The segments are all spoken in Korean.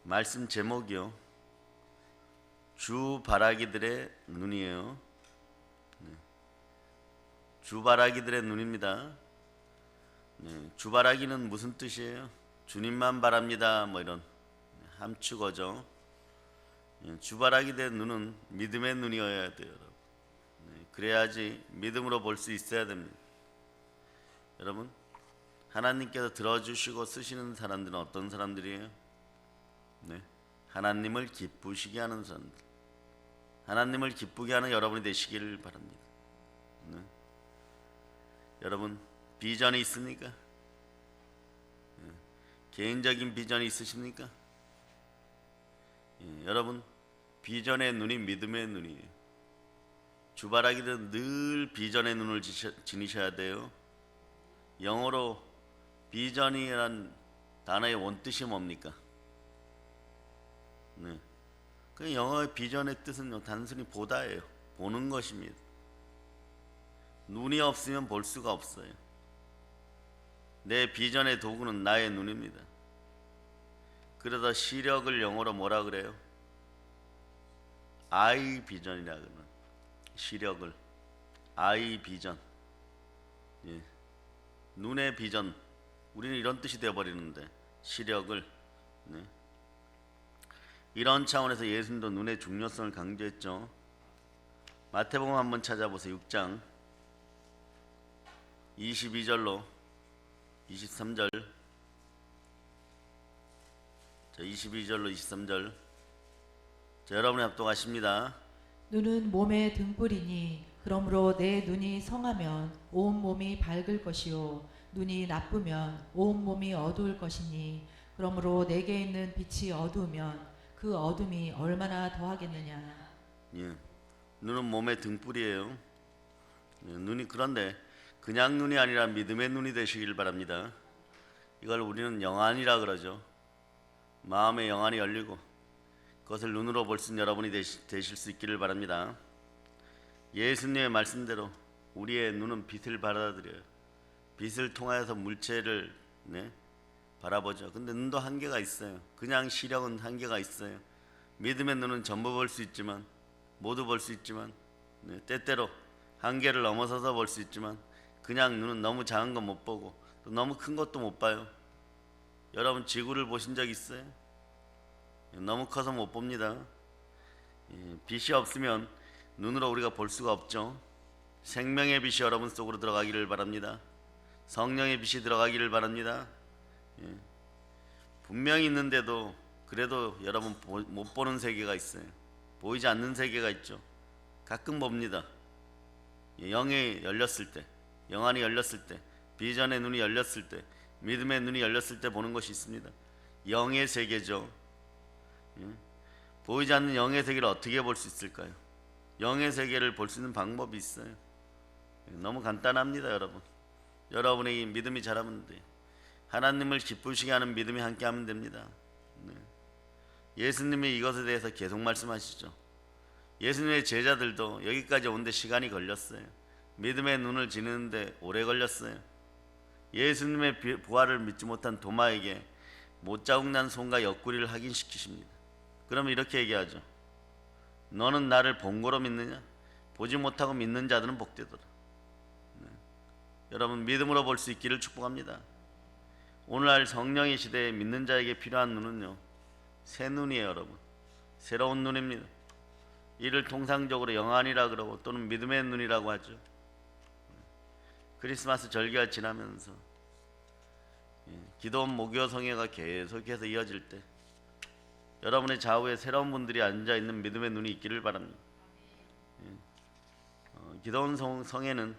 말씀 제목이요. 주바라기들의 눈이에요. 주바라기들의 눈입니다. 주바라기는 무슨 뜻이에요? 주님만 바랍니다. 뭐 이런 함축어죠. 주바라기들의 눈은 믿음의 눈이어야 돼요. 여러분. 그래야지 믿음으로 볼 수 있어야 됩니다. 여러분, 하나님께서 들어주시고 쓰시는 사람들은 어떤 사람들이에요? 하나님을 기쁘시게 하는 사람들. 하나님을 기쁘게 하는 여러분이 되시기를 바랍니다. 여러분, 비전이 있습니까? 개인적인 비전이 있으십니까? 여러분, 비전의 눈이 믿음의 눈이에요. 주바라기는 늘 비전의 눈을 지니셔야 돼요. 영어로 비전이란 단어의 원뜻이 뭡니까? 그 영어의 비전의 뜻은 단순히 보다예요. 보는 것입니다. 눈이 없으면 볼 수가 없어요. 내 비전의 도구는 나의 눈입니다. 그러다 시력을 영어로 뭐라 그래요? 아이 비전이라 그러면 시력을 아이 비전. 눈의 비전. 우리는 이런 뜻이 되어버리는데 시력을. 이런 차원에서 예수님도 눈의 중요성을 강조했죠. 마태복음 한번 찾아보세요. 6장 22절로 23절. 22절로 23절. 여러분이 합독하십니다. 눈은 몸의 등불이니 그러므로 내 눈이 성하면 온 몸이 밝을 것이요 눈이 나쁘면 온 몸이 어두울 것이니 그러므로 내게 있는 빛이 어두우면 그 어둠이 얼마나 더하겠느냐. 눈은 몸의 등불이에요. 눈이 그런데 그냥 눈이 아니라 믿음의 눈이 되시길 바랍니다. 이걸 우리는 영안이라 그러죠. 마음의 영안이 열리고 그것을 눈으로 볼 수 있는 여러분이 되실 수 있기를 바랍니다. 예수님의 말씀대로 우리의 눈은 빛을 받아들여요. 빛을 통하여서 물체를 바라보죠. 근데 눈도 한계가 있어요. 그냥 시력은 한계가 있어요. 믿음의 눈은 전부 볼 수 있지만, 모두 볼 수 있지만, 때때로 한계를 넘어서서 볼 수 있지만, 그냥 눈은 너무 작은 건 못 보고 또 너무 큰 것도 못 봐요. 여러분 지구를 보신 적 있어요? 너무 커서 못 봅니다. 빛이 없으면 눈으로 우리가 볼 수가 없죠. 생명의 빛이 여러분 속으로 들어가기를 바랍니다. 성령의 빛이 들어가기를 바랍니다. 분명히 있는데도 그래도 여러분 못 보는 세계가 있어요. 보이지 않는 세계가 있죠. 가끔 봅니다. 영이 열렸을 때, 영안이 열렸을 때, 비전의 눈이 열렸을 때, 믿음의 눈이 열렸을 때 보는 것이 있습니다. 영의 세계죠. 보이지 않는 영의 세계를 어떻게 볼 수 있을까요? 영의 세계를 볼 수 있는 방법이 있어요. 너무 간단합니다. 여러분, 여러분의 믿음이 자라면 돼요. 하나님을 기쁘시게 하는 믿음이 함께 하면 됩니다. 예수님이 이것에 대해서 계속 말씀하시죠. 예수님의 제자들도 여기까지 오는데 시간이 걸렸어요. 믿음의 눈을 지니는데 오래 걸렸어요. 예수님의 부활을 믿지 못한 도마에게 못자국난 손과 옆구리를 확인시키십니다. 그러면 이렇게 얘기하죠. 너는 나를 본 거로 믿느냐? 보지 못하고 믿는 자들은 복되더라. 여러분 믿음으로 볼 수 있기를 축복합니다. 오늘날 성령의 시대에 믿는 자에게 필요한 눈은요, 새 눈이에요. 여러분, 새로운 눈입니다. 이를 통상적으로 영안이라 그러고 또는 믿음의 눈이라고 하죠. 크리스마스 절기가 지나면서 기도원 목요 성회가 계속해서 이어질 때 여러분의 좌우에 새로운 분들이 앉아있는 믿음의 눈이 있기를 바랍니다. 기도원 성회는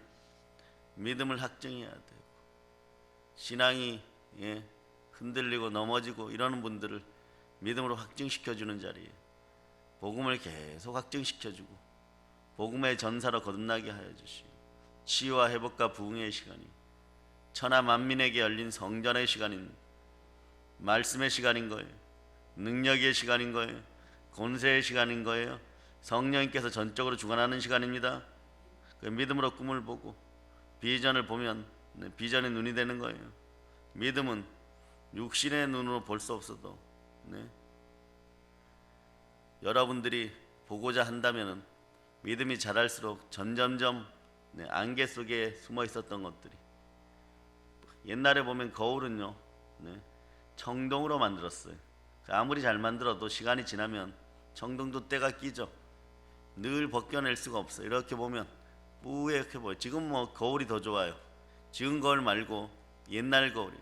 믿음을 확증해야 되고 신앙이 흔들리고 넘어지고 이러는 분들을 믿음으로 확증시켜주는 자리에 복음을 계속 확증시켜주고 복음의 전사로 거듭나게 하여 주시고 치유와 회복과 부흥의 시간이 천하 만민에게 열린 성전의 시간인 말씀의 시간인 거예요. 능력의 시간인 거예요. 권세의 시간인 거예요. 성령님께서 전적으로 주관하는 시간입니다. 믿음으로 꿈을 보고 비전을 보면 비전의 눈이 되는 거예요. 믿음은 육신의 눈으로 볼 수 없어도 여러분들이 보고자 한다면은 믿음이 자랄수록 점점점 안개 속에 숨어 있었던 것들이, 옛날에 보면 거울은요, 청동으로 만들었어요. 아무리 잘 만들어도 시간이 지나면 청동도 때가 끼죠. 늘 벗겨낼 수가 없어요. 이렇게 보면 뿌옇게 보여요. 지금 뭐 거울이 더 좋아요. 지금 거울 말고 옛날 거울이.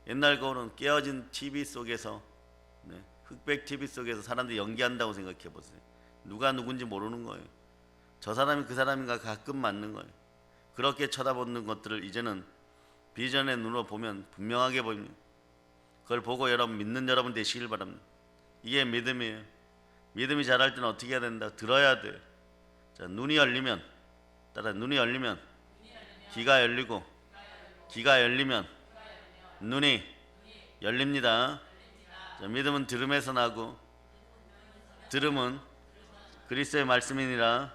옛날 거울은 깨어진 TV 속에서, 흑백 TV 속에서 사람들이 연기한다고 생각해 보세요. 누가 누군지 모르는 거예요. 저 사람이 그 사람인가 가끔 맞는 거예요. 그렇게 쳐다보는 것들을 이제는 비전의 눈으로 보면 분명하게 보입니다. 그걸 보고 여러분 믿는 여러분 되시길 바랍니다. 이게 믿음이에요. 믿음이 자랄 때는 어떻게 해야 된다? 들어야 돼요. 자, 눈이 열리면, 따라 눈이 열리면 귀가 열리고, 귀가 열리면 눈이 열립니다. 자, 믿음은 들음에서 나고, 들음은 그리스도의 말씀이니라.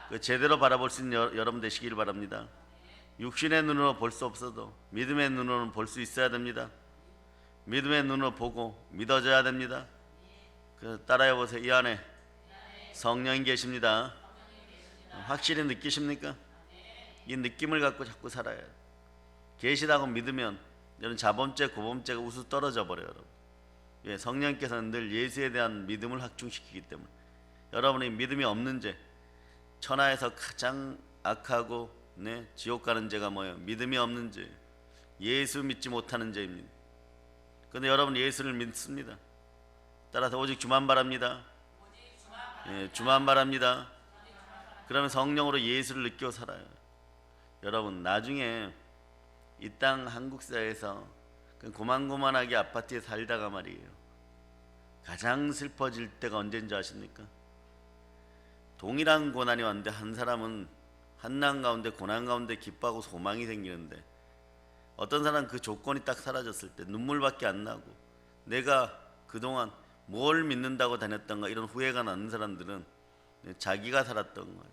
그 제대로 바라볼 수 있는 여러분 되시길 바랍니다. 육신의 눈으로 볼 수 없어도 믿음의 눈으로는 볼 수 있어야 됩니다. 믿음의 눈으로 보고 믿어져야 됩니다. 그 따라해 보세요. 이 안에 성령이 계십니다. 확실히 느끼십니까? 이 느낌을 갖고 자꾸 살아야 돼요. 계시다고 믿으면 여러분 자범죄 고범죄가 우수 떨어져 버려요. 여러분. 예, 성령께서는 늘 예수에 대한 믿음을 확충시키기 때문에 여러분이 믿음이 없는 죄, 천하에서 가장 악하고 지옥 가는 죄가 뭐예요? 믿음이 없는 죄, 예수 믿지 못하는 죄입니다. 그런데 여러분 예수를 믿습니다. 따라서 오직 주만 바랍니다. 예, 주만 바랍니다. 그러면 성령으로 예수를 느끼고 살아요. 여러분 나중에 이 땅 한국 사회에서 고만고만하게 아파트에 살다가 말이에요, 가장 슬퍼질 때가 언제인 줄 아십니까? 동일한 고난이 왔는데 한 사람은 한난 가운데 고난 가운데 기뻐하고 소망이 생기는데, 어떤 사람은 그 조건이 딱 사라졌을 때 눈물밖에 안 나고 내가 그동안 뭘 믿는다고 다녔던가 이런 후회가 나는 사람들은 자기가 살았던 거예요.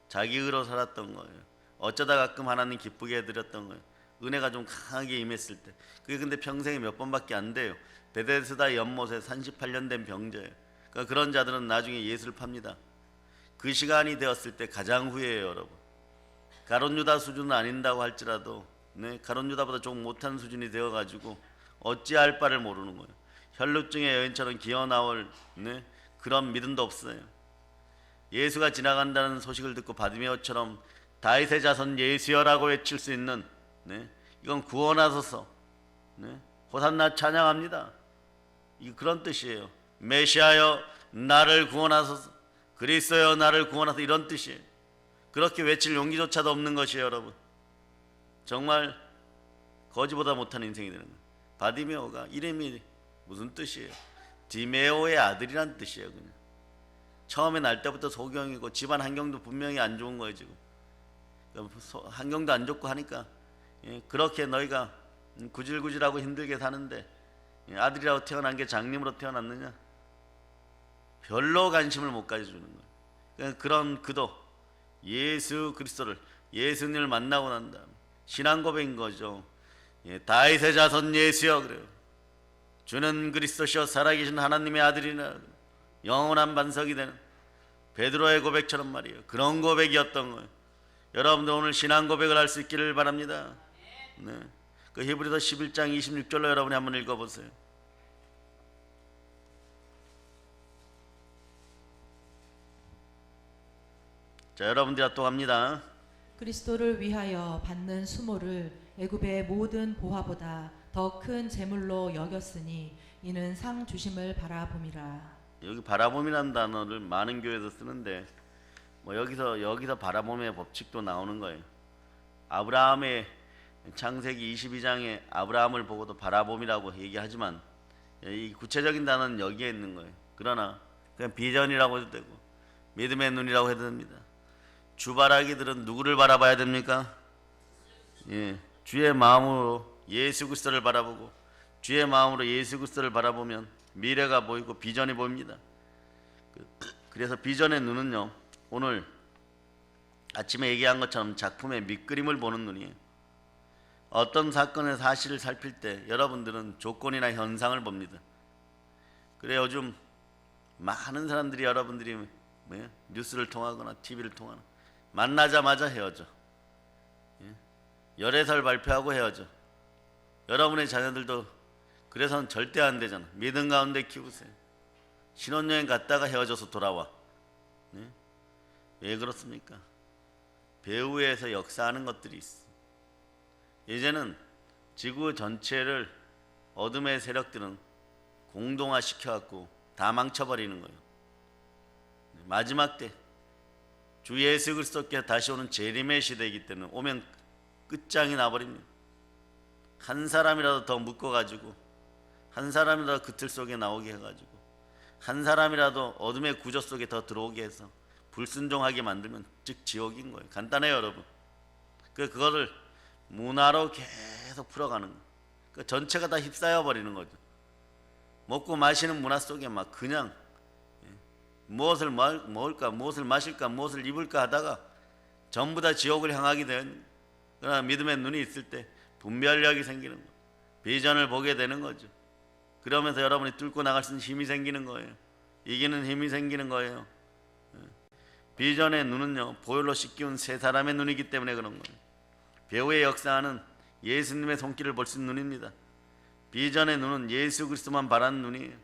자기 의로 살았던 거예요. 어쩌다 가끔 하나님 기쁘게 해드렸던 거예요. 은혜가 좀 강하게 임했을 때. 그게 근데 평생에 몇 번밖에 안 돼요. 베데스다 연못에 38년 된 병자예요. 그러니까 그런 자들은 나중에 예수를 팝니다. 그 시간이 되었을 때 가장 후회해요. 여러분, 가룟 유다 수준은 아닌다고 할지라도 가룟 유다보다 조금 못한 수준이 되어가지고 어찌할 바를 모르는 거예요. 혈루증의 여인처럼 기어나올 그런 믿음도 없어요. 예수가 지나간다는 소식을 듣고 바디메오처럼 다윗의 자손 예수여라고 외칠 수 있는, 이건 구원하소서, 호산나 찬양합니다. 이 그런 뜻이에요. 메시아여 나를 구원하소서, 그리스도여 나를 구원하소서, 이런 뜻이에요. 그렇게 외칠 용기조차도 없는 것이에요. 여러분, 정말 거지보다 못한 인생이 되는 거예요. 바디메오가 이름이 무슨 뜻이에요? 디메오의 아들이란 뜻이에요. 그냥 처음에 날 때부터 소경이고 집안 환경도 분명히 안 좋은 거예요. 지금 환경도 안 좋고 하니까 그렇게 너희가 구질구질하고 힘들게 사는데 아들이라고 태어난 게 장님으로 태어났느냐? 별로 관심을 못 가져주는 거예요. 그런 그도 예수 그리스도를, 예수님을 만나고 난 다음 신앙 고백인 거죠. 다윗의 자손 예수여, 그래요. 주는 그리스도시여 살아계신 하나님의 아들이나 영원한 반석이 되는 베드로의 고백처럼 말이에요. 그런 고백이었던 거예요. 여러분들 오늘 신앙 고백을 할 수 있기를 바랍니다. 그 히브리서 11장 26절로 여러분이 한번 읽어보세요. 자, 여러분들 합동합니다. 그리스도를 위하여 받는 수모를 애굽의 모든 보화보다 더 큰 재물로 여겼으니 이는 상 주심을 바라봄이라. 여기 바라봄이라는 단어를 많은 교회에서 쓰는데 뭐 여기서 바라봄의 법칙도 나오는 거예요. 아브라함의 창세기 22장에 아브라함을 보고도 바라봄이라고 얘기하지만 이 구체적인 단어는 여기에 있는 거예요. 그러나 그냥 비전이라고 해도 되고 믿음의 눈이라고 해도 됩니다. 주바라기들은 누구를 바라봐야 됩니까? 주의 마음으로 예수 그리스도를 바라보고 주의 마음으로 예수 그리스도를 바라보면 미래가 보이고 비전이 보입니다. 그래서 비전의 눈은요, 오늘 아침에 얘기한 것처럼 작품의 밑그림을 보는 눈이에요. 어떤 사건의 사실을 살필 때 여러분들은 조건이나 현상을 봅니다. 그래 요즘 많은 사람들이 여러분들이 뭐야? 뉴스를 통하거나 TV를 통하나 만나자마자 헤어져. 예? 열애설 발표하고 헤어져. 여러분의 자녀들도 그래서는 절대 안 되잖아. 믿음 가운데 키우세요. 신혼여행 갔다가 헤어져서 돌아와. 예? 왜 그렇습니까? 배후에서 역사하는 것들이 있어. 이제는 지구 전체를 어둠의 세력들은 공동화 시켜갖고 다 망쳐버리는 거예요. 마지막 때 주 예수 그리스도께 다시 오는 재림의 시대이기 때문에 오면 끝장이 나버립니다. 한 사람이라도 더 묶어가지고, 한 사람이라도 그 틀 속에 나오게 해가지고, 한 사람이라도 어둠의 구조 속에 더 들어오게 해서 불순종하게 만들면 즉 지옥인 거예요. 간단해요, 여러분. 그거를 문화로 계속 풀어가는 거예요. 그 전체가 다 휩싸여 버리는 거죠. 먹고 마시는 문화 속에 막 그냥 무엇을 먹을까, 무엇을 마실까, 무엇을 입을까 하다가 전부 다 지옥을 향하게 되는. 그러나 믿음의 눈이 있을 때 분별력이 생기는 거예요. 비전을 보게 되는 거죠. 그러면서 여러분이 뚫고 나갈 수 있는 힘이 생기는 거예요. 이기는 힘이 생기는 거예요. 비전의 눈은요, 보혈로 씻기운 세 사람의 눈이기 때문에 그런 거예요. 배후의 역사하는 예수님의 손길을 볼 수 있는 눈입니다. 비전의 눈은 예수 그리스도만 바라는 눈이에요.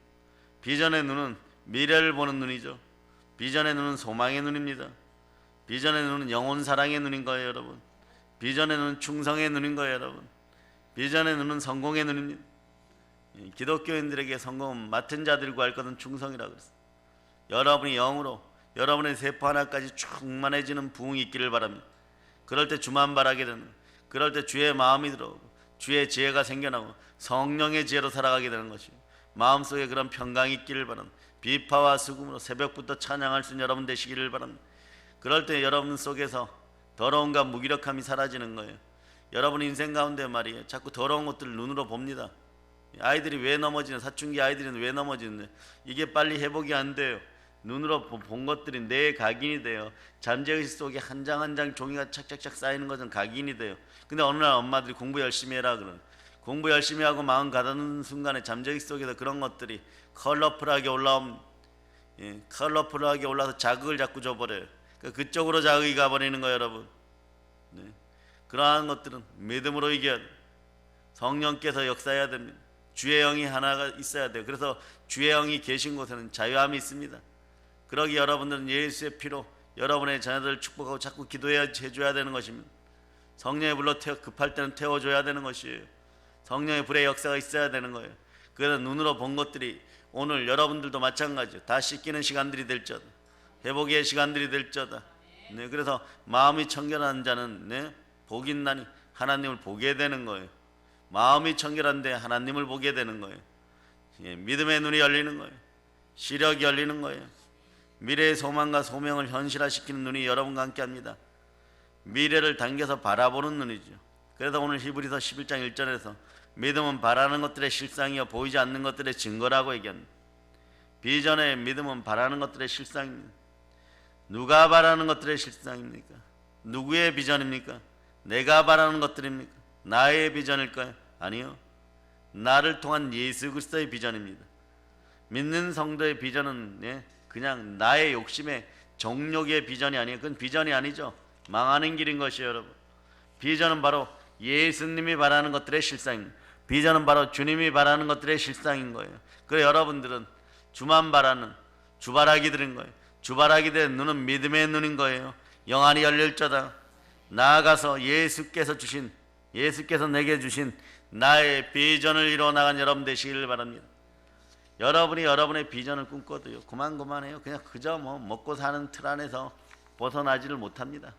비전의 눈은 미래를 보는 눈이죠. 비전의 눈은 소망의 눈입니다. 비전의 눈은 영혼 사랑의 눈인 거예요, 여러분. 비전의 눈은 충성의 눈인 거예요, 여러분. 비전의 눈은 성공의 눈입니다. 기독교인들에게 성공은 맡은 자들이 구할 것은 충성이라고 그랬어요. 여러분이 영으로 여러분의 세포 하나까지 충만해지는 부흥이 있기를 바랍니다. 그럴 때 주만 바라게 되는 거예요. 그럴 때 주의 마음이 들어오고 주의 지혜가 생겨나고 성령의 지혜로 살아가게 되는 것이에요. 마음속에 그런 평강이 있기를 바랍니다. 비파와 수금으로 새벽부터 찬양할 수 있는 여러분 되시기를 바랍니다. 그럴 때 여러분 속에서 더러움과 무기력함이 사라지는 거예요. 여러분 인생 가운데 말이에요, 자꾸 더러운 것들을 눈으로 봅니다. 아이들이 왜 넘어지는, 사춘기 아이들은 왜 넘어지는데 이게 빨리 회복이 안 돼요. 눈으로 본 것들이 뇌에 각인이 돼요. 잠재의식 속에 한 장 한 장 종이가 착착착 쌓이는 것은 각인이 돼요. 근데 어느 날 엄마들이 공부 열심히 해라 그러는, 공부 열심히 하고 마음 가다는 순간에 잠재의식 속에서 그런 것들이 컬러풀하게 컬러풀하게 올라서 자극을 자꾸 줘버려요. 그쪽으로 자극이 가버리는 거예요, 여러분. 네. 그러한 것들은 믿음으로 이겨야 돼요. 성령께서 역사해야 됩니다. 주의 영이 하나가 있어야 돼요. 그래서 주의 영이 계신 곳에는 자유함이 있습니다. 그러기 여러분들은 예수의 피로 여러분의 자녀들을 축복하고 자꾸 기도해줘야 되는 것입니다. 성령의 불로 급할 때는 태워줘야 되는 것이에요. 성령의 불의 역사가 있어야 되는 거예요. 그래서 눈으로 본 것들이 오늘 여러분들도 마찬가지예요. 다 씻기는 시간들이 될지어다. 회복의 시간들이 될지어다. 네, 그래서 마음이 청결한 자는 복이 있나니 하나님을 보게 되는 거예요. 마음이 청결한데 하나님을 보게 되는 거예요. 믿음의 눈이 열리는 거예요. 시력이 열리는 거예요. 미래의 소망과 소명을 현실화시키는 눈이 여러분과 함께합니다. 미래를 당겨서 바라보는 눈이죠. 그래서 오늘 히브리서 11장 1절에서 믿음은 바라는 것들의 실상이요 보이지 않는 것들의 증거라고 얘기합니다. 비전의 믿음은 바라는 것들의 실상입니다. 누가 바라는 것들의 실상입니까? 누구의 비전입니까? 내가 바라는 것들입니까? 나의 비전일까요? 아니요. 나를 통한 예수 그리스도의 비전입니다. 믿는 성도의 비전은 그냥 나의 욕심의 정욕의 비전이 아니에요. 그건 비전이 아니죠. 망하는 길인 것이에요, 여러분. 비전은 바로 예수님이 바라는 것들의 실상입니다. 비전은 바로 주님이 바라는 것들의 실상인 거예요. 그래 여러분들은 주만 바라는 주바라기들인 거예요. 주바라기들의 눈은 믿음의 눈인 거예요. 영안이 열릴 자다. 나아가서 예수께서 내게 주신 나의 비전을 이루어 나간 여러분 되시기를 바랍니다. 여러분이 여러분의 비전을 꿈꿔도요 그만해요. 그냥 그저 먹고 사는 틀 안에서 벗어나지를 못합니다.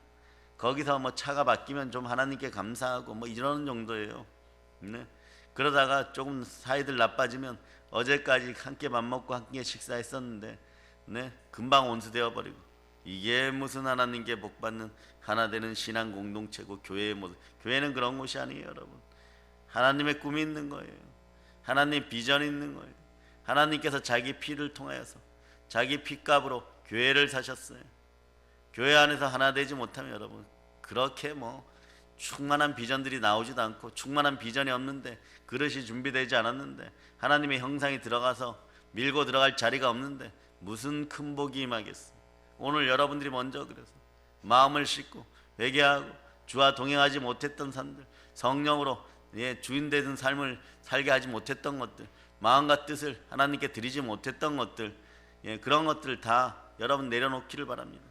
거기서 차가 바뀌면 좀 하나님께 감사하고 이러는 정도예요. 네? 그러다가 조금 사이들 나빠지면 어제까지 함께 밥 먹고 함께 식사했었는데 금방 온수되어 버리고, 이게 무슨 하나님께 복받는 하나 되는 신앙 공동체고 교회의 모습. 교회는 그런 곳이 아니에요, 여러분. 하나님의 꿈이 있는 거예요. 하나님의 비전이 있는 거예요. 하나님께서 자기 피를 통하여서 자기 피값으로 교회를 사셨어요. 교회 안에서 하나 되지 못하면 여러분 그렇게 충만한 비전들이 나오지도 않고, 충만한 비전이 없는데, 그릇이 준비되지 않았는데, 하나님의 형상이 들어가서 밀고 들어갈 자리가 없는데 무슨 큰 복이 임하겠어. 오늘 여러분들이 먼저 그래서 마음을 씻고 회개하고 주와 동행하지 못했던 삶들, 성령으로 주인 되는 삶을 살게 하지 못했던 것들, 마음과 뜻을 하나님께 드리지 못했던 것들, 그런 것들 다 여러분 내려놓기를 바랍니다.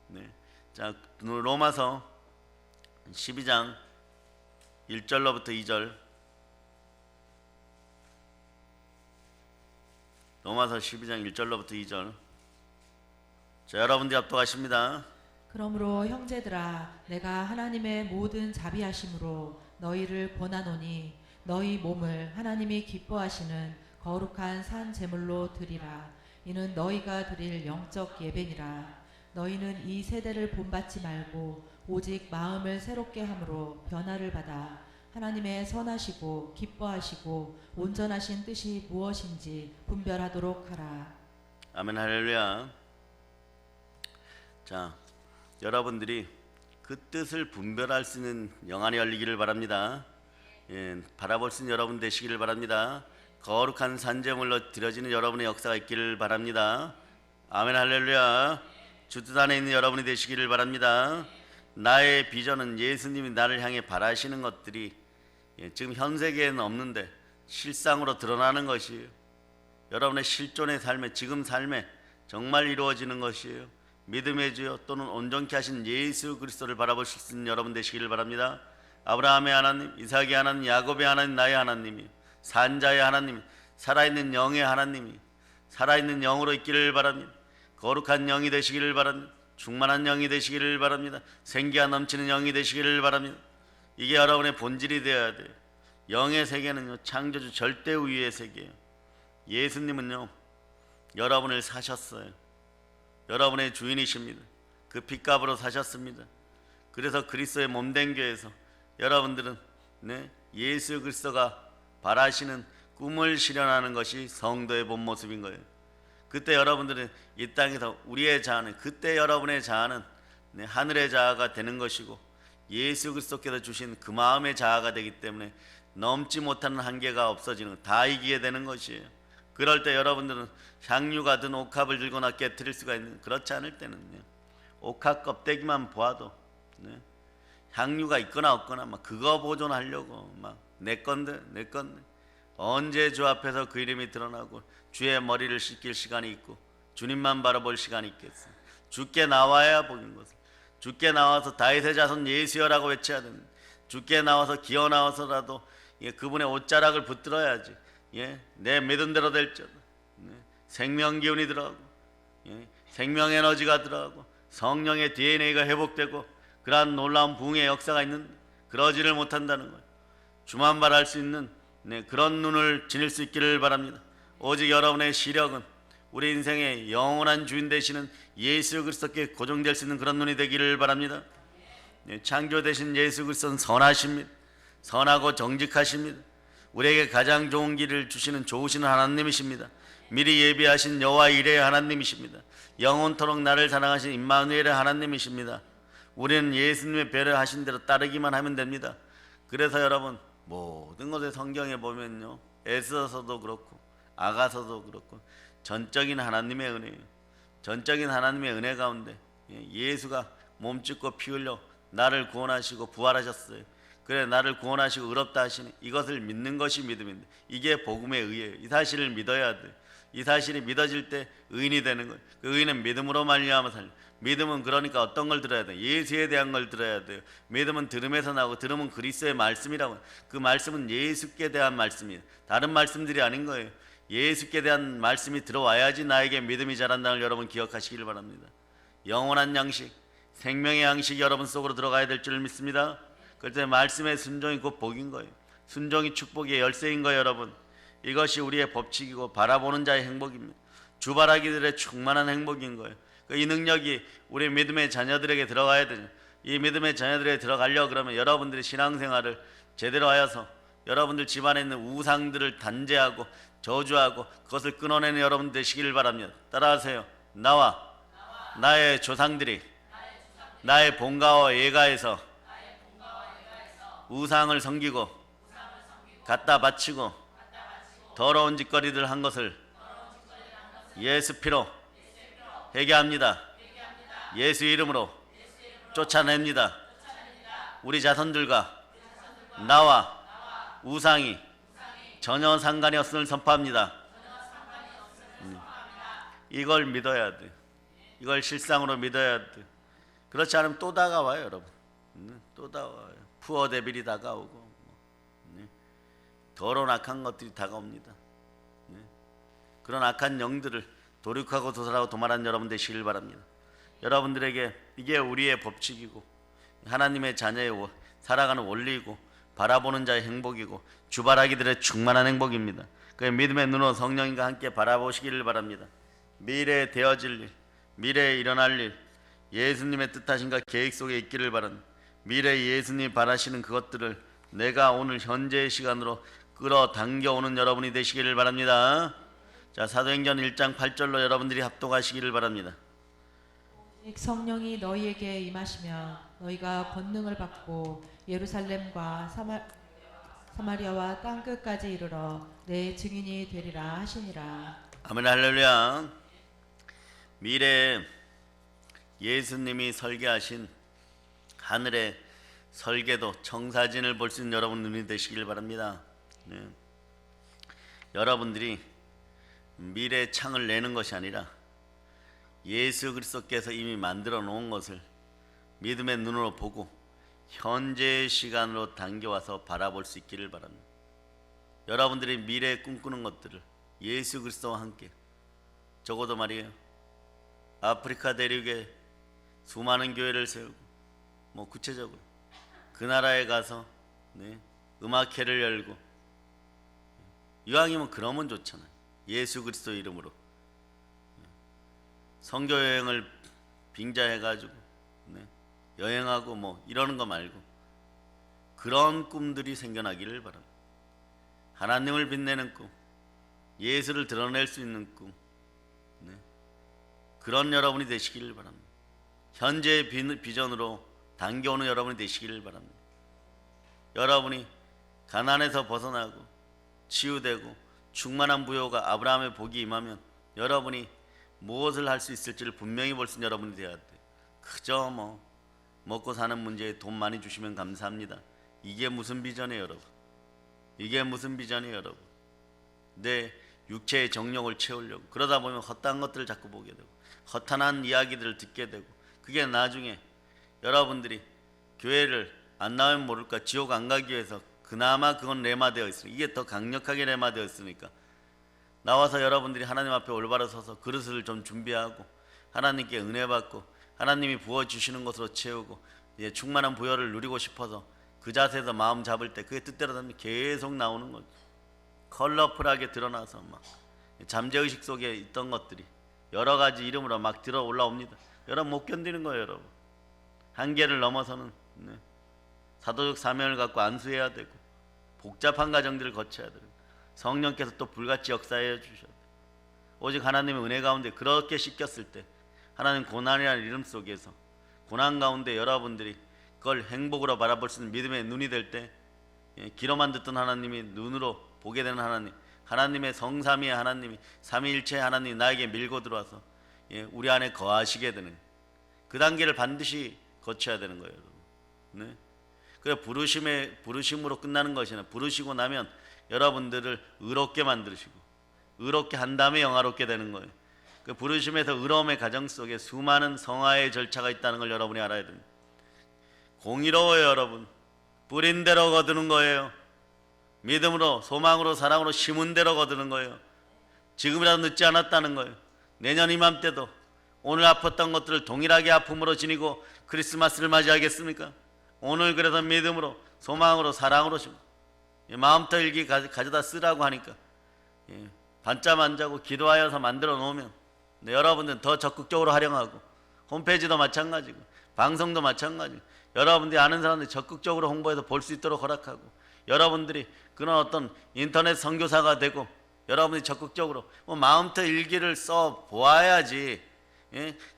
네. 자, 로마서 12장 1절로부터 2절. 로마서 12장 1절로부터 2절. 자, 여러분들이 압도하십니다. 그러므로 형제들아 내가 하나님의 모든 자비하심으로 너희를 권하노니 너희 몸을 하나님이 기뻐하시는 거룩한 산 제물로 드리라. 이는 너희가 드릴 영적 예배니라. 너희는 이 세대를 본받지 말고 오직 마음을 새롭게 함으로 변화를 받아 하나님의 선하시고 기뻐하시고 온전하신 뜻이 무엇인지 분별하도록 하라. 아멘. 할렐루야. 자, 여러분들이 그 뜻을 분별할 수 있는 영안이 열리기를 바랍니다. 바라볼 수 있는 여러분 되시기를 바랍니다. 거룩한 산제물로 드려지는 여러분의 역사가 있기를 바랍니다. 아멘. 할렐루야. 주 뜻 안에 있는 여러분이 되시기를 바랍니다. 나의 비전은 예수님이 나를 향해 바라시는 것들이 지금 현 세계에는 없는데 실상으로 드러나는 것이에요. 여러분의 실존의 삶에, 지금 삶에 정말 이루어지는 것이에요. 믿음의 주여 또는 온전케 하신 예수 그리스도를 바라보실 수 있는 여러분 되시기를 바랍니다. 아브라함의 하나님, 이삭의 하나님, 야곱의 하나님, 나의 하나님이, 산자의 하나님, 살아있는 영의 하나님이 살아있는 영으로 있기를 바랍니다. 거룩한 영이 되시기를 바랍니다. 충만한 영이 되시기를 바랍니다. 생기가 넘치는 영이 되시기를 바랍니다. 이게 여러분의 본질이 되어야 돼요. 영의 세계는요, 창조주 절대 우위의 세계예요. 예수님은요, 여러분을 사셨어요. 여러분의 주인이십니다. 그 핏값으로 사셨습니다. 그래서 그리스도의 몸된 교회에서 여러분들은 예수 그리스도가 바라시는 꿈을 실현하는 것이 성도의 본 모습인 거예요. 그때 여러분들은 이 땅에서 우리의 자아는, 그때 여러분의 자아는 하늘의 자아가 되는 것이고 예수 그리스도께서 주신 그 마음의 자아가 되기 때문에 넘지 못하는 한계가 없어지는 것, 다 이기게 되는 것이에요. 그럴 때 여러분들은 향유가 든 옥합을 들거나 깨트릴 수가 있는, 그렇지 않을 때는요, 옥합 껍데기만 보아도 향유가 있거나 없거나 막 그거 보존하려고 막 내 건데 언제 주 앞에서 그 이름이 드러나고 주의 머리를 씻길 시간이 있고 주님만 바라볼 시간이 있겠어요. 주께 나와야 보는 것을, 주께 나와서 다윗의 자손 예수여라고 외쳐야 됩니다. 주께 나와서 기어 나와서라도 그분의 옷자락을 붙들어야지. 내 믿은 대로 될지어다. 생명 기운이 들어가고 생명 에너지가 들어가고 성령의 DNA가 회복되고 그러한 놀라운 부흥의 역사가 있는데 그러지를 못한다는 거예요. 주만 바랄 수 있는 그런 눈을 지닐 수 있기를 바랍니다. 오직 여러분의 시력은 우리 인생의 영원한 주인 되시는 예수 그리스도께 고정될 수 있는 그런 눈이 되기를 바랍니다. 창조 되신 예수 그리스도는 선하십니다. 선하고 정직하십니다. 우리에게 가장 좋은 길을 주시는 좋으신 하나님이십니다. 미리 예비하신 여호와 이레의 하나님이십니다. 영원토록 나를 사랑하신 임마누엘의 하나님이십니다. 우리는 예수님의 배려하신 대로 따르기만 하면 됩니다. 그래서 여러분 모든 것에 성경에 보면요, 에스더서도 그렇고 아가서도 그렇고 전적인 하나님의 은혜예요. 전적인 하나님의 은혜 가운데 예수가 몸짓고 피 흘려 나를 구원하시고 부활하셨어요. 그래 나를 구원하시고 의롭다 하시니 이것을 믿는 것이 믿음인데 이게 복음의 의예요. 이 사실을 믿어야 돼요. 이 사실이 믿어질 때 의인이 되는 거예요. 그 의인은 믿음으로 말미암아 살려. 믿음은 그러니까 어떤 걸 들어야 돼요? 예수에 대한 걸 들어야 돼요. 믿음은 들음에서 나고 들음은 그리스도의 말씀이라고. 그 말씀은 예수께 대한 말씀이에요. 다른 말씀들이 아닌 거예요. 예수께 대한 말씀이 들어와야지 나에게 믿음이 자란다는 걸 여러분 기억하시길 바랍니다. 영원한 양식, 생명의 양식이 여러분 속으로 들어가야 될 줄 믿습니다. 그때 말씀의 순종이 곧 복인 거예요. 순종이 축복의 열쇠인 거예요. 여러분, 이것이 우리의 법칙이고 바라보는 자의 행복입니다. 주바라기들의 충만한 행복인 거예요. 이 능력이 우리 믿음의 자녀들에게 들어가야 되죠. 이 믿음의 자녀들에게 들어가려고 그러면 여러분들이 신앙생활을 제대로 하여서 여러분들 집안에 있는 우상들을 단죄하고 저주하고 그것을 끊어내는 여러분 되시기를 바랍니다. 따라하세요. 나와 나의 조상들이 나의 본가와 예가에서 우상을 섬기고 갖다 바치고 더러운 짓거리들 한 것을 예수 피로 회개합니다. 예수 이름으로 쫓아냅니다. 우리 자손들과 나와 우상이 전혀 상관이 없음을 선포합니다. 이걸 믿어야 돼. 이걸 실상으로 믿어야 돼. 그렇지 않으면 또 다가와요, 여러분. 또 다가와요. 푸어 데빌이 다가오고 더러운 악한 것들이 다가옵니다. 그런 악한 영들을 도륙하고 도살하고 도말하는 여러분 되시길 바랍니다. 여러분들에게 이게 우리의 법칙이고 하나님의 자녀의 살아가는 원리이고 바라보는 자의 행복이고 주바라기들의 충만한 행복입니다. 그 믿음의 눈으로 성령님과 함께 바라보시기를 바랍니다. 미래에 되어질 일, 미래에 일어날 일, 예수님의 뜻하신가 계획 속에 있기를 바랍니다. 미래에 예수님이 바라시는 그것들을 내가 오늘 현재의 시간으로 끌어당겨오는 여러분이 되시기를 바랍니다. 자, 사도행전 1장 8절로 여러분들이 합독하시기를 바랍니다. 성령이 너희에게 임하시면 너희가 권능을 받고 예루살렘과 사마리아와 땅 끝까지 이르러 내 증인이 되리라 하시니라. 아멘. 할렐루야. 미래에 예수님이 설계하신 하늘의 설계도 청사진을 볼 수 있는 여러분 눈이 되시길 바랍니다. 네. 여러분들이 미래의 창을 내는 것이 아니라 예수 그리스도께서 이미 만들어 놓은 것을 믿음의 눈으로 보고 현재의 시간으로 당겨와서 바라볼 수 있기를 바랍니다. 여러분들이 미래에 꿈꾸는 것들을 예수 그리스도와 함께, 적어도 말이에요, 아프리카 대륙에 수많은 교회를 세우고 구체적으로 그 나라에 가서 음악회를 열고, 이왕이면 그러면 좋잖아요. 예수 그리스도 이름으로 선교 여행을 빙자해가지고 여행하고 이러는 거 말고 그런 꿈들이 생겨나기를 바랍니다. 하나님을 빛내는 꿈, 예수를 드러낼 수 있는 꿈, 그런 여러분이 되시기를 바랍니다. 현재의 비전으로 당겨오는 여러분이 되시기를 바랍니다. 여러분이 가난에서 벗어나고 치유되고 충만한 부요가 아브라함의 복이 임하면 여러분이 무엇을 할 수 있을지를 분명히 볼 수 있는 여러분이 되어야 돼요. 그저 먹고 사는 문제에 돈 많이 주시면 감사합니다. 이게 무슨 비전이에요, 여러분? 이게 무슨 비전이에요, 여러분? 내 육체의 정욕을 채우려고 그러다 보면 헛된 것들을 자꾸 보게 되고 허탄한 이야기들을 듣게 되고, 그게 나중에 여러분들이 교회를 안 나오면 모를까 지옥 안 가기 위해서 그나마 그건 레마되어 있으니까, 이게 더 강력하게 레마되어 있으니까 나와서 여러분들이 하나님 앞에 올바로 서서 그릇을 좀 준비하고 하나님께 은혜 받고 하나님이 부어주시는 것으로 채우고 이제 충만한 부여를 누리고 싶어서 그 자세에서 마음 잡을 때 그게 뜻대로 되면 계속 나오는 거죠. 컬러풀하게 드러나서 잠재의식 속에 있던 것들이 여러 가지 이름으로 막 들어 올라옵니다. 여러분 못 견디는 거예요, 여러분. 한계를 넘어서는 사도적 사명을 갖고 안수해야 되고 복잡한 과정들을 거쳐야 되고 성령께서 또 불같이 역사해 주셔야 돼요. 오직 하나님의 은혜 가운데 그렇게 씻겼을 때 하나님 고난이라는 이름 속에서 고난 가운데 여러분들이 그걸 행복으로 바라볼 수 있는 믿음의 눈이 될 때 귀로만 듣던 하나님이 눈으로 보게 되는 하나님, 하나님의 성삼위의 하나님이 삼위일체의 하나님이 나에게 밀고 들어와서 우리 안에 거하시게 되는 그 단계를 반드시 거쳐야 되는 거예요, 여러분. 그래 부르심으로 끝나는 것이 아니라 부르시고 나면 여러분들을 의롭게 만드시고 의롭게 한 다음에 영화롭게 되는 거예요. 그 부르심에서 의로움의 과정 속에 수많은 성화의 절차가 있다는 걸 여러분이 알아야 됩니다. 공의로워요, 여러분. 뿌린 대로 거두는 거예요. 믿음으로 소망으로 사랑으로 심은 대로 거두는 거예요. 지금이라도 늦지 않았다는 거예요. 내년 이맘때도 오늘 아팠던 것들을 동일하게 아픔으로 지니고 크리스마스를 맞이하겠습니까? 오늘 그래서 믿음으로 소망으로 사랑으로 심고 마음터 일기 가져다 쓰라고 하니까 반잠 안 자고 기도하여서 만들어 놓으면 여러분들은 더 적극적으로 활용하고, 홈페이지도 마찬가지고 방송도 마찬가지고 여러분들이 아는 사람들이 적극적으로 홍보해서 볼 수 있도록 허락하고, 여러분들이 그런 어떤 인터넷 선교사가 되고 여러분이 적극적으로 마음터 일기를 써 보아야지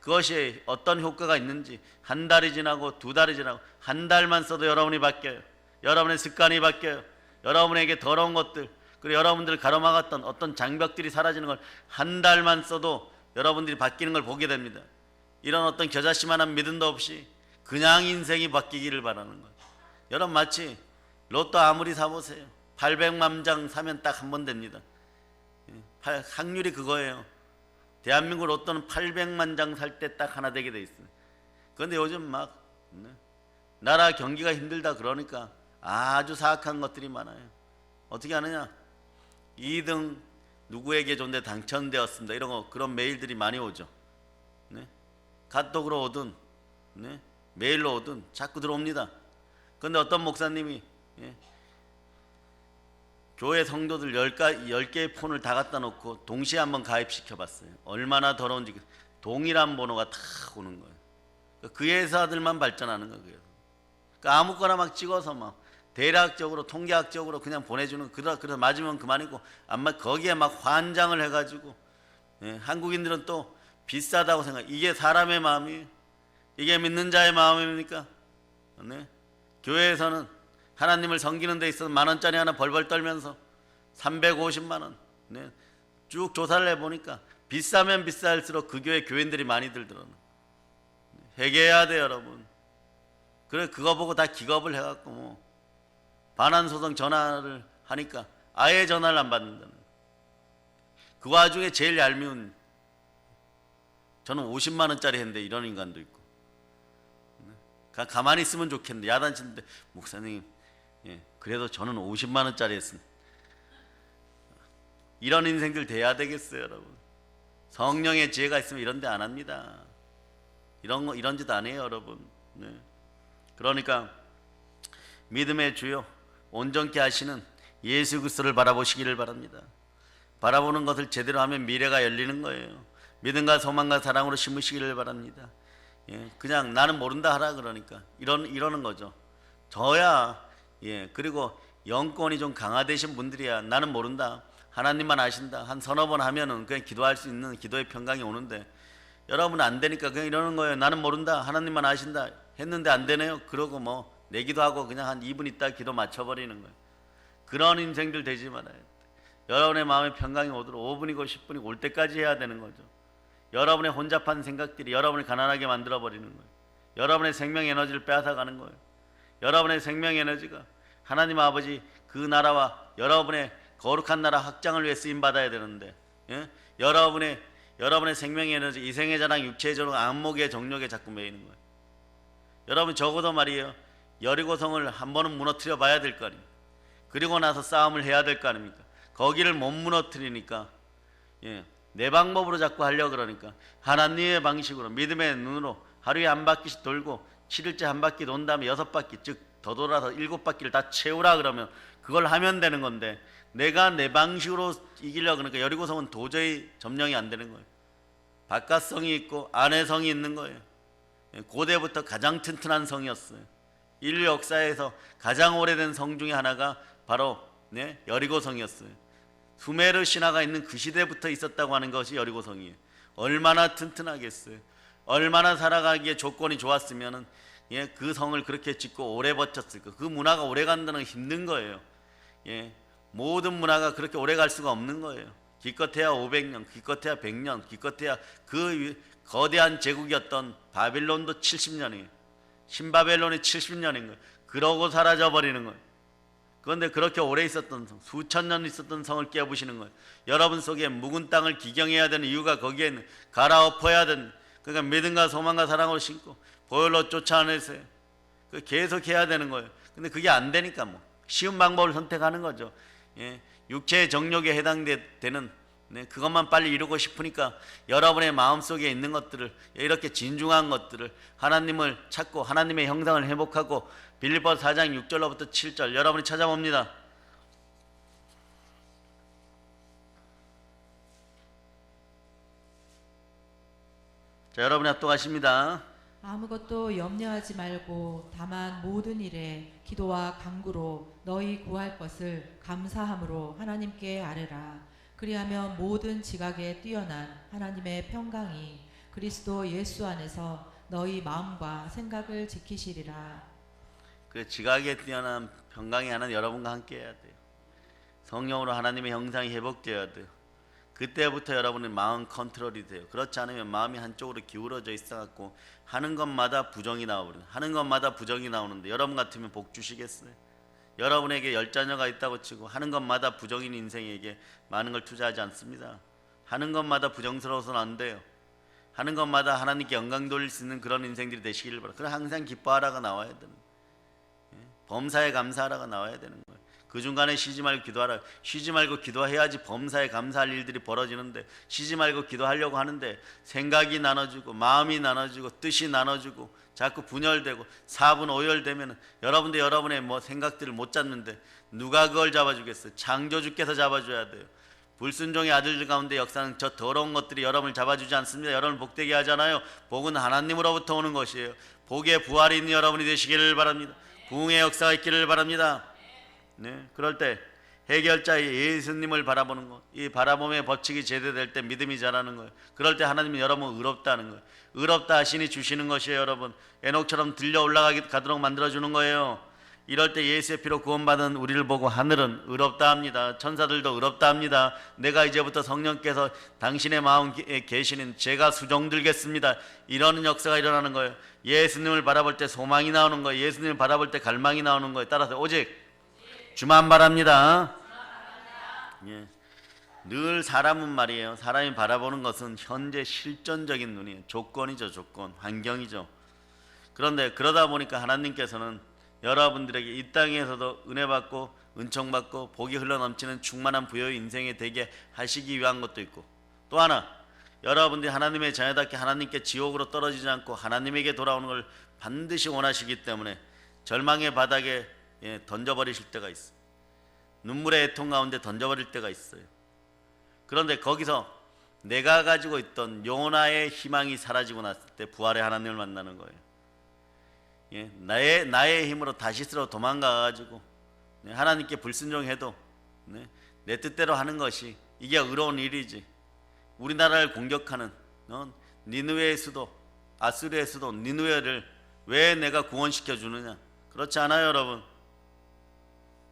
그것이 어떤 효과가 있는지. 한 달이 지나고 두 달이 지나고 한 달만 써도 여러분이 바뀌어요. 여러분의 습관이 바뀌어요. 여러분에게 더러운 것들, 그리고 여러분들을 가로막았던 어떤 장벽들이 사라지는 걸 한 달만 써도 여러분들이 바뀌는 걸 보게 됩니다. 이런 어떤 겨자씨만한 믿음도 없이 그냥 인생이 바뀌기를 바라는 거예요. 여러분 마치 로또 아무리 사보세요. 800만 장 사면 딱 한 번 됩니다. 확률이 그거예요. 대한민국 로또는 800만 장 살 때 딱 하나 되게 돼 있어요. 그런데 요즘 막 나라 경기가 힘들다 그러니까 아주 사악한 것들이 많아요. 어떻게 하느냐? 2등 누구에게 존재 당첨되었습니다. 이런 거 그런 메일들이 많이 오죠. 네? 카톡으로 오든 메일로 오든 자꾸 들어옵니다. 그런데 어떤 목사님이 교회 성도들 10개의 폰을 다 갖다 놓고 동시에 한번 가입시켜 봤어요. 얼마나 더러운지. 동일한 번호가 다 오는 거예요. 그 회사들만 발전하는 거예요. 그러니까 아무거나 막 찍어서 막 대략적으로 통계학적으로 그냥 보내주는, 그래서 맞으면 그만이고, 아마 거기에 막 환장을 해가지고 한국인들은 또 비싸다고 생각. 이게 사람의 마음이에요. 이게 믿는 자의 마음입니까? 교회에서는 하나님을 섬기는 데 있어서 10,000원짜리 하나 벌벌 떨면서 350만 원. 쭉 조사를 해보니까 비싸면 비쌀수록 그 교회 교인들이 많이들 들어요. 회개해야 돼요, 여러분. 그래, 그거 보고 다 기겁을 해갖고 뭐 반환소송 전화를 하니까 아예 전화를 안 받는다는 거예요. 그 와중에 제일 얄미운, 저는 50만 원짜리 했는데 이런 인간도 있고. 가만히 있으면 좋겠는데 야단치는데, 목사님 그래도 저는 50만 원짜리 했습니다. 이런 인생들 돼야 되겠어요, 여러분. 성령의 지혜가 있으면 이런 데 안 합니다. 이런 짓 안 해요, 여러분. 그러니까 믿음의 주요 온전케 하시는 예수 그리스도를 바라보시기를 바랍니다. 바라보는 것을 제대로 하면 미래가 열리는 거예요. 믿음과 소망과 사랑으로 심으시기를 바랍니다. 그냥 나는 모른다 하라 그러니까 이러는 거죠. 저야 그리고 영권이 좀 강화되신 분들이야 나는 모른다, 하나님만 아신다, 한 서너 번 하면은 그냥 기도할 수 있는 기도의 평강이 오는데, 여러분은 안 되니까 그냥 이러는 거예요. 나는 모른다, 하나님만 아신다 했는데 안 되네요. 그러고 뭐 내기도 하고 그냥 한 2분 있다 기도 맞춰버리는 거예요. 그런 인생들 되지 말아요. 여러분의 마음에 평강이 오도록 5분이고 10분이고 올 때까지 해야 되는 거죠. 여러분의 혼잡한 생각들이 여러분을 가난하게 만들어버리는 거예요. 여러분의 생명 에너지를 빼앗아가는 거예요. 여러분의 생명 에너지가 하나님 아버지 그 나라와 여러분의 거룩한 나라 확장을 위해 쓰임받아야 되는데, 여러분의 생명 에너지, 이생의 자랑, 육체의 조롱, 안목의 정욕에 자꾸 매이는 거예요. 여러분 적어도 말이에요, 여리고성을 한 번은 무너뜨려 봐야 될 거 아닙니까? 그리고 나서 싸움을 해야 될 거 아닙니까? 거기를 못 무너뜨리니까 내 방법으로 자꾸 하려고 그러니까 하나님의 방식으로 믿음의 눈으로 하루에 한 바퀴씩 돌고 7일째 한 바퀴 돈 다음에 6바퀴, 즉 더 돌아서 7바퀴를 다 채우라 그러면 그걸 하면 되는 건데, 내가 내 방식으로 이기려고 그러니까 여리고성은 도저히 점령이 안 되는 거예요. 바깥성이 있고 안에성이 있는 거예요. 고대부터 가장 튼튼한 성이었어요. 인류 역사에서 가장 오래된 성 중에 하나가 바로 여리고성이었어요. 수메르 신화가 있는 그 시대부터 있었다고 하는 것이 여리고성이에요. 얼마나 튼튼하겠어요. 얼마나 살아가기에 조건이 좋았으면 그 성을 그렇게 짓고 오래 버텼을까. 그 문화가 오래 간다는 건 힘든 거예요. 모든 문화가 그렇게 오래 갈 수가 없는 거예요. 기껏해야 500년, 기껏해야 100년, 기껏해야 그 거대한 제국이었던 바빌론도 70년이에요. 신바벨론이 70년인 거예요. 그러고 사라져버리는 거예요. 그런데 그렇게 오래 있었던 성, 수천 년 있었던 성을 깨부시는 거예요. 여러분 속에 묵은 땅을 기경해야 되는 이유가 거기에 있는, 갈아엎어야 되는, 그러니까 믿음과 소망과 사랑으로 심고 보혈로 쫓아내세요. 계속 해야 되는 거예요. 근데 그게 안 되니까 뭐 쉬운 방법을 선택하는 거죠. 육체의 정욕에 해당되는 그것만 빨리 이루고 싶으니까 여러분의 마음속에 있는 것들을, 이렇게 진중한 것들을, 하나님을 찾고 하나님의 형상을 회복하고, 빌립보서 4장 6절로부터 7절 여러분이 찾아봅니다. 자, 여러분이 합독하십니다. 아무것도 염려하지 말고 다만 모든 일에 기도와 간구로 너희 구할 것을 감사함으로 하나님께 아뢰라. 그리하면 모든 지각에 뛰어난 하나님의 평강이 그리스도 예수 안에서 너희 마음과 생각을 지키시리라. 그 지각에 뛰어난 평강이 하나는 여러분과 함께 해야 돼요. 성령으로 하나님의 형상이 회복되어야 돼요. 그때부터 여러분의 마음 컨트롤이 돼요. 그렇지 않으면 마음이 한쪽으로 기울어져 있어갖고 하는 것마다 부정이 나오거든요. 하는 것마다 부정이 나오는데 여러분 같으면 복 주시겠어요? 여러분에게 10자녀가 있다고 치고 하는 것마다 부정인 인생에게 많은 걸 투자하지 않습니다. 하는 것마다 부정스러워서는 안 돼요. 하는 것마다 하나님께 영광 돌릴 수 있는 그런 인생들이 되시기를 바랍니다. 그럼 항상 기뻐하라가 나와야 되는 거예요. 범사에 감사하라가 나와야 되는 거예요. 그 중간에 쉬지 말고 기도하라. 쉬지 말고 기도해야지 범사에 감사할 일들이 벌어지는데 쉬지 말고 기도하려고 하는데 생각이 나눠지고 마음이 나눠지고 뜻이 나눠지고 자꾸 분열되고 사분오열되면 여러분도 여러분의 뭐 생각들을 못 잡는데 누가 그걸 잡아주겠어요? 창조주께서 잡아줘야 돼요. 불순종의 아들들 가운데 역사는 저 더러운 것들이 여러분을 잡아주지 않습니다. 여러분을 복되게 하잖아요. 복은 하나님으로부터 오는 것이에요. 복의 부활이 있는 여러분이 되시기를 바랍니다. 부흥의 역사가 있기를 바랍니다. 네, 그럴 때 해결자의 예수님을 바라보는 것, 이 바라봄의 법칙이 제대될 때 믿음이 자라는 거예요. 그럴 때 하나님은 여러분 의롭다는 거예요. 의롭다 하시니 주시는 것이에요. 여러분 에녹처럼 들려 올라가도록 만들어주는 거예요. 이럴 때 예수의 피로 구원받은 우리를 보고 하늘은 의롭다 합니다. 천사들도 의롭다 합니다. 내가 이제부터 성령께서 당신의 마음에 계시는 제가 수종들겠습니다. 이러는 역사가 일어나는 거예요. 예수님을 바라볼 때 소망이 나오는 거예요. 예수님을 바라볼 때 갈망이 나오는 거예요. 따라서 오직 주만 바랍니다. 예. 늘 사람은 말이에요. 사람이 바라보는 것은 현재 실존적인 눈이에요. 조건이죠. 조건, 환경이죠. 그런데 그러다 보니까 하나님께서는 여러분들에게 이 땅에서도 은혜 받고 은총 받고 복이 흘러넘치는 충만한 부여의 인생이 되게 하시기 위한 것도 있고, 또 하나 여러분들이 하나님의 자녀답게 하나님께 지옥으로 떨어지지 않고 하나님에게 돌아오는 걸 반드시 원하시기 때문에 절망의 바닥에 던져버리실 때가 있어요. 눈물의 애통 가운데 던져버릴 때가 있어요. 그런데 거기서 내가 가지고 있던 요나의 희망이 사라지고 났을 때 부활의 하나님을 만나는 거예요. 나의 힘으로 다시스로 도망가가지고 하나님께 불순종해도 내 뜻대로 하는 것이 이게 의로운 일이지. 우리나라를 공격하는 니느웨의 수도 아수르의 수도 니느웨를 왜 내가 구원시켜 주느냐? 그렇지 않아요, 여러분.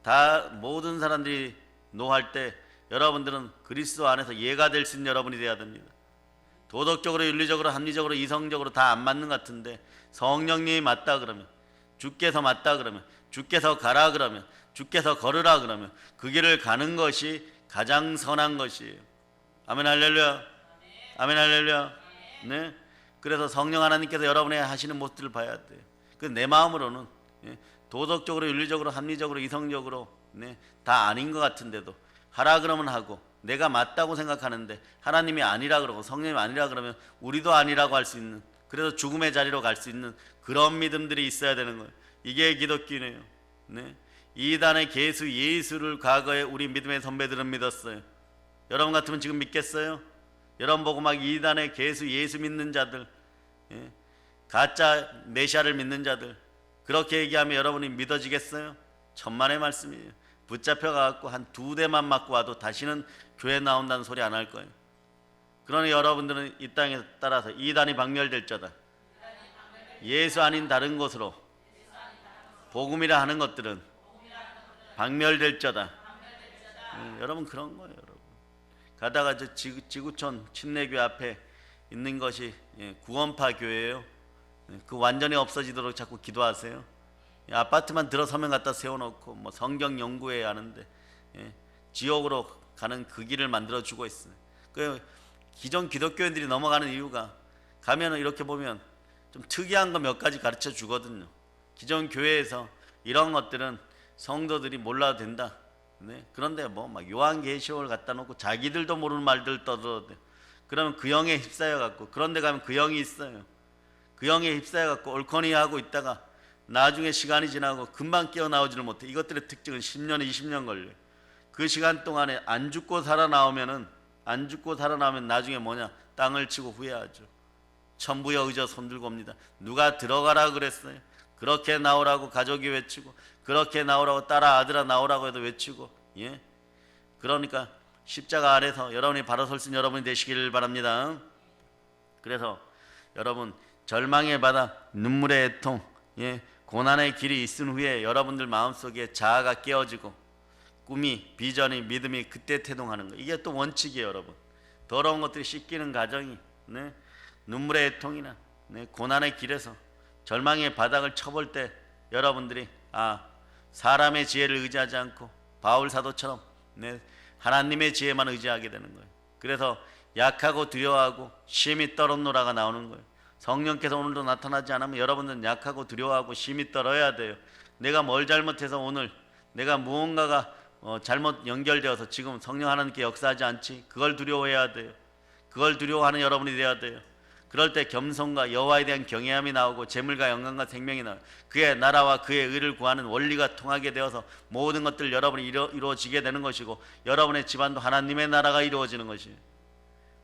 다 모든 사람들이 노할 때 여러분들은 그리스도 안에서 예가 될 수 있는 여러분이 되어야 됩니다. 도덕적으로 윤리적으로 합리적으로 이성적으로 다 안 맞는 것 같은데 성령님이 맞다 그러면, 주께서 맞다 그러면, 주께서 가라 그러면, 주께서 걸으라 그러면 그 길을 가는 것이 가장 선한 것이에요. 아멘 할렐루야. 아멘 할렐루야. 네. 그래서 성령 하나님께서 여러분의 하시는 모습들을 봐야 돼요. 그 내 마음으로는 도덕적으로 윤리적으로 합리적으로 이성적으로 다 아닌 것 같은데도 하라 그러면 하고, 내가 맞다고 생각하는데 하나님이 아니라 그러고 성령님이 아니라 그러면 우리도 아니라고 할 수 있는, 그래서 죽음의 자리로 갈 수 있는 그런 믿음들이 있어야 되는 거예요. 이게 기독교네요. 이단의 개수 예수를 과거에 우리 믿음의 선배들은 믿었어요. 여러분 같으면 지금 믿겠어요? 여러분 보고 막 이단의 개수 예수 믿는 자들, 가짜 메시아를 믿는 자들 그렇게 얘기하면 여러분이 믿어지겠어요? 천만의 말씀이에요. 붙잡혀가지고 한 2대만 맞고 와도 다시는 교회 나온다는 소리 안 할 거예요. 그러니 여러분들은 이 땅에 따라서 이단이 박멸될 자다. 예수 아닌 다른 것으로 복음이라 하는 것들은 박멸될 자다. 여러분 그런 거예요. 여러분 가다가 저 지구촌 침례교회 앞에 있는 것이 구원파 교회예요. 그 완전히 없어지도록 자꾸 기도하세요. 아파트만 들어서면 갖다 세워놓고 뭐 성경 연구회 하는데 지옥으로 가는 그 길을 만들어 주고 있어요. 그 기존 기독교인들이 넘어가는 이유가 가면은 이렇게 보면 좀 특이한 거 몇 가지 가르쳐 주거든요. 기존 교회에서 이런 것들은 성도들이 몰라도 된다. 그런데 뭐 막 요한계시록을 갖다 놓고 자기들도 모르는 말들 떠들어도 돼요. 그러면 그 영에 휩싸여 갖고, 그런데 가면 그 영이 있어요. 그 영에 휩싸여 갖고 옳거니 하고 있다가 나중에 시간이 지나고 금방 깨어나오지를 못해. 이것들의 특징은 10년 20년 걸려요. 그 시간 동안에 안 죽고 살아나오면 나중에 뭐냐, 땅을 치고 후회하죠. 천부여 의저 손들고 옵니다. 누가 들어가라 그랬어요? 그렇게 나오라고 가족이 외치고, 그렇게 나오라고 딸아 아들아 나오라고 해도 외치고, 그러니까 십자가 아래서 여러분이 바로 설 수 있는 여러분이 되시기를 바랍니다. 그래서 여러분 절망의 바다, 눈물의 애통, 고난의 길이 있은 후에 여러분들 마음속에 자아가 깨어지고 꿈이, 비전이, 믿음이 그때 태동하는 거예요. 이게 또 원칙이에요. 여러분 더러운 것들이 씻기는 과정이 눈물의 애통이나 고난의 길에서 절망의 바닥을 쳐볼 때 여러분들이 사람의 지혜를 의지하지 않고 바울 사도처럼 하나님의 지혜만 의지하게 되는 거예요. 그래서 약하고 두려워하고 심히 떨었노라가 나오는 거예요. 성령께서 오늘도 나타나지 않으면 여러분들은 약하고 두려워하고 심히 떨어야 돼요. 내가 뭘 잘못해서 오늘 내가 무언가가 잘못 연결되어서 지금 성령 하나님께 역사하지 않지? 그걸 두려워해야 돼요. 그걸 두려워하는 여러분이 돼야 돼요. 그럴 때 겸손과 여호와에 대한 경외함이 나오고 재물과 영광과 생명이 나와요. 그의 나라와 그의 의를 구하는 원리가 통하게 되어서 모든 것들 여러분이 이루어지게 되는 것이고 여러분의 집안도 하나님의 나라가 이루어지는 것이에요.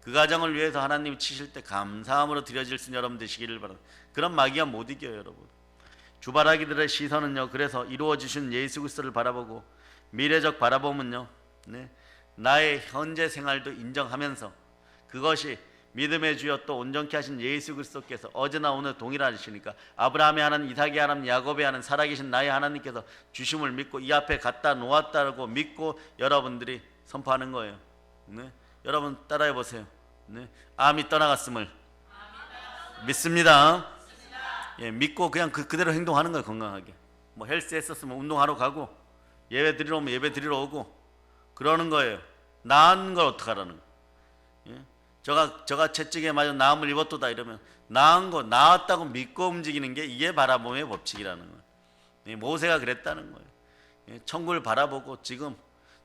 그 과정을 위해서 하나님이 치실 때 감사함으로 드려질 수 있는 여러분 되시기를 바랍니다. 그런 마귀가 못 이겨요, 여러분. 주바라기들의 시선은요, 그래서 이루어지신 예수 그리스도를 바라보고 미래적 바라보면요, 나의 현재 생활도 인정하면서 그것이 믿음의 주여 또 온전케 하신 예수 그리스도께서 어제나 오늘 동일하시니까 아브라함의 하나님, 이삭의 하나님, 야곱의 하나님, 살아계신 나의 하나님께서 주심을 믿고 이 앞에 갖다 놓았다고 믿고 여러분들이 선포하는 거예요. 여러분 따라해 보세요. 암이 떠나갔음을 믿습니다. 예, 믿고 그냥 그대로 행동하는 거예요. 건강하게. 뭐 헬스 했었으면 운동하러 가고 예배 드리러 오면 예배 드리러 오고 그러는 거예요. 나은 걸 어떡하라는 거예요. 예? 저가 채찍에 맞아 나음을 입었도다 이러면 나은 거 나았다고 믿고 움직이는 게 이게 바라봄의 법칙이라는 거예요. 예, 모세가 그랬다는 거예요. 예, 천국을 바라보고 지금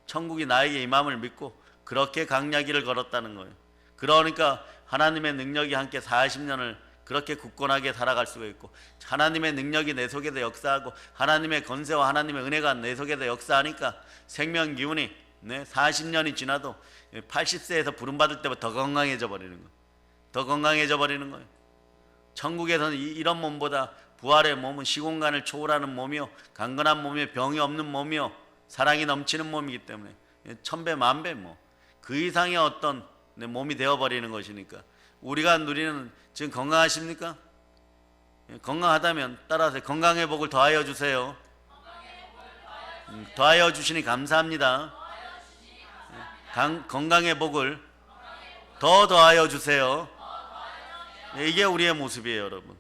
천국이 나에게 임함을 믿고 그렇게 강야기를 걸었다는 거예요. 그러니까 하나님의 능력이 함께 40년을 그렇게 굳건하게 살아갈 수가 있고 하나님의 능력이 내 속에서 역사하고 하나님의 건세와 하나님의 은혜가 내 속에서 역사하니까 생명 기운이 40년이 지나도 80세에서 부름받을 때보다 더 건강해져 버리는 거예요. 더 건강해져 버리는 거예요. 천국에서는 이런 몸보다 부활의 몸은 시공간을 초월하는 몸이요 강건한 몸이요 병이 없는 몸이요 사랑이 넘치는 몸이기 때문에 천배 만배 그 이상의 어떤 몸이 되어버리는 것이니까 우리가 누리는 지금 건강하십니까? 건강하다면 따라서 건강의 복을 더하여 주세요. 더하여 주시니 감사합니다. 건강의 복을 더 더하여 주세요. 이게 우리의 모습이에요, 여러분.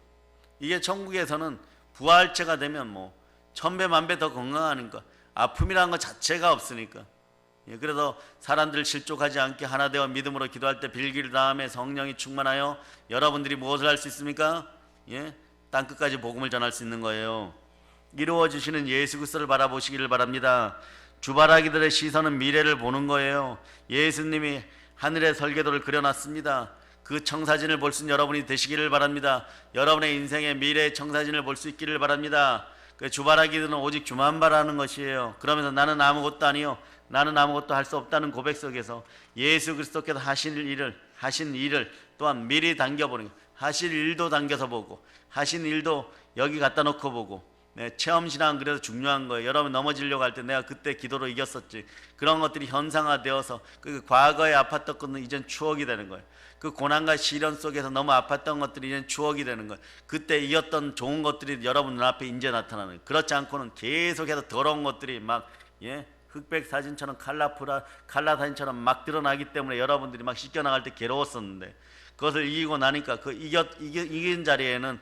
이게 천국에서는 부활체가 되면 천배 만배 더 건강하니까 아픔이라는 것 자체가 없으니까. 그래서 사람들 실족하지 않게 하나 되어 믿음으로 기도할 때 빌기를 다음에 성령이 충만하여 여러분들이 무엇을 할 수 있습니까? 땅끝까지 복음을 전할 수 있는 거예요. 이루어지시는 예수 그리스도를 바라보시기를 바랍니다. 주바라기들의 시선은 미래를 보는 거예요. 예수님이 하늘의 설계도를 그려놨습니다. 그 청사진을 볼 수 있는 여러분이 되시기를 바랍니다. 여러분의 인생의 미래의 청사진을 볼 수 있기를 바랍니다. 주바라기들은 오직 주만 바라는 것이에요. 그러면서 나는 아무것도 아니요 나는 아무것도 할 수 없다는 고백 속에서 예수 그리스도께서 하신 일을 또한 미리 당겨보는 거예요. 하실 일도 당겨서 보고 하신 일도 여기 갖다 놓고 보고 체험신앙은 그래서 중요한 거예요. 여러분 넘어지려고 할 때 내가 그때 기도로 이겼었지. 그런 것들이 현상화되어서 그 과거에 아팠던 것은 이젠 추억이 되는 거예요. 그 고난과 시련 속에서 너무 아팠던 것들이 이젠 추억이 되는 거예요. 그때 이겼던 좋은 것들이 여러분 눈앞에 이제 나타나는 거예요. 그렇지 않고는 계속해서 더러운 것들이 막 흑백 사진처럼 칼라 사진처럼 막 드러나기 때문에 여러분들이 막 씻겨나갈 때 괴로웠었는데 그것을 이기고 나니까 그 이긴 자리에는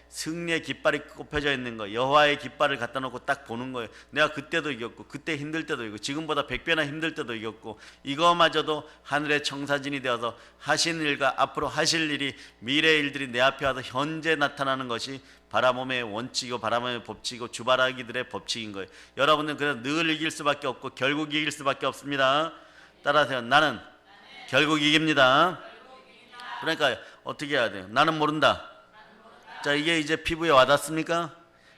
승리의 깃발이 꼽혀져 있는 거예요. 여호와의 깃발을 갖다 놓고 딱 보는 거예요. 내가 그때도 이겼고 그때 힘들 때도 이겼고 지금보다 100배나 힘들 때도 이겼고 이거마저도 하늘의 청사진이 되어서 하신 일과 앞으로 하실 일이 미래의 일들이 내 앞에 와서 현재 나타나는 것이 바라봄의 원칙이고 바라봄의 법칙이고 주바라기들의 법칙인 거예요. 여러분들은 그래서 늘 이길 수밖에 없고 결국 이길 수밖에 없습니다. 따라하세요. 나는 결국 이깁니다. 그러니까 어떻게 해야 돼요? 나는 모른다. 자, 이게 이제 피부에 와닿습니까?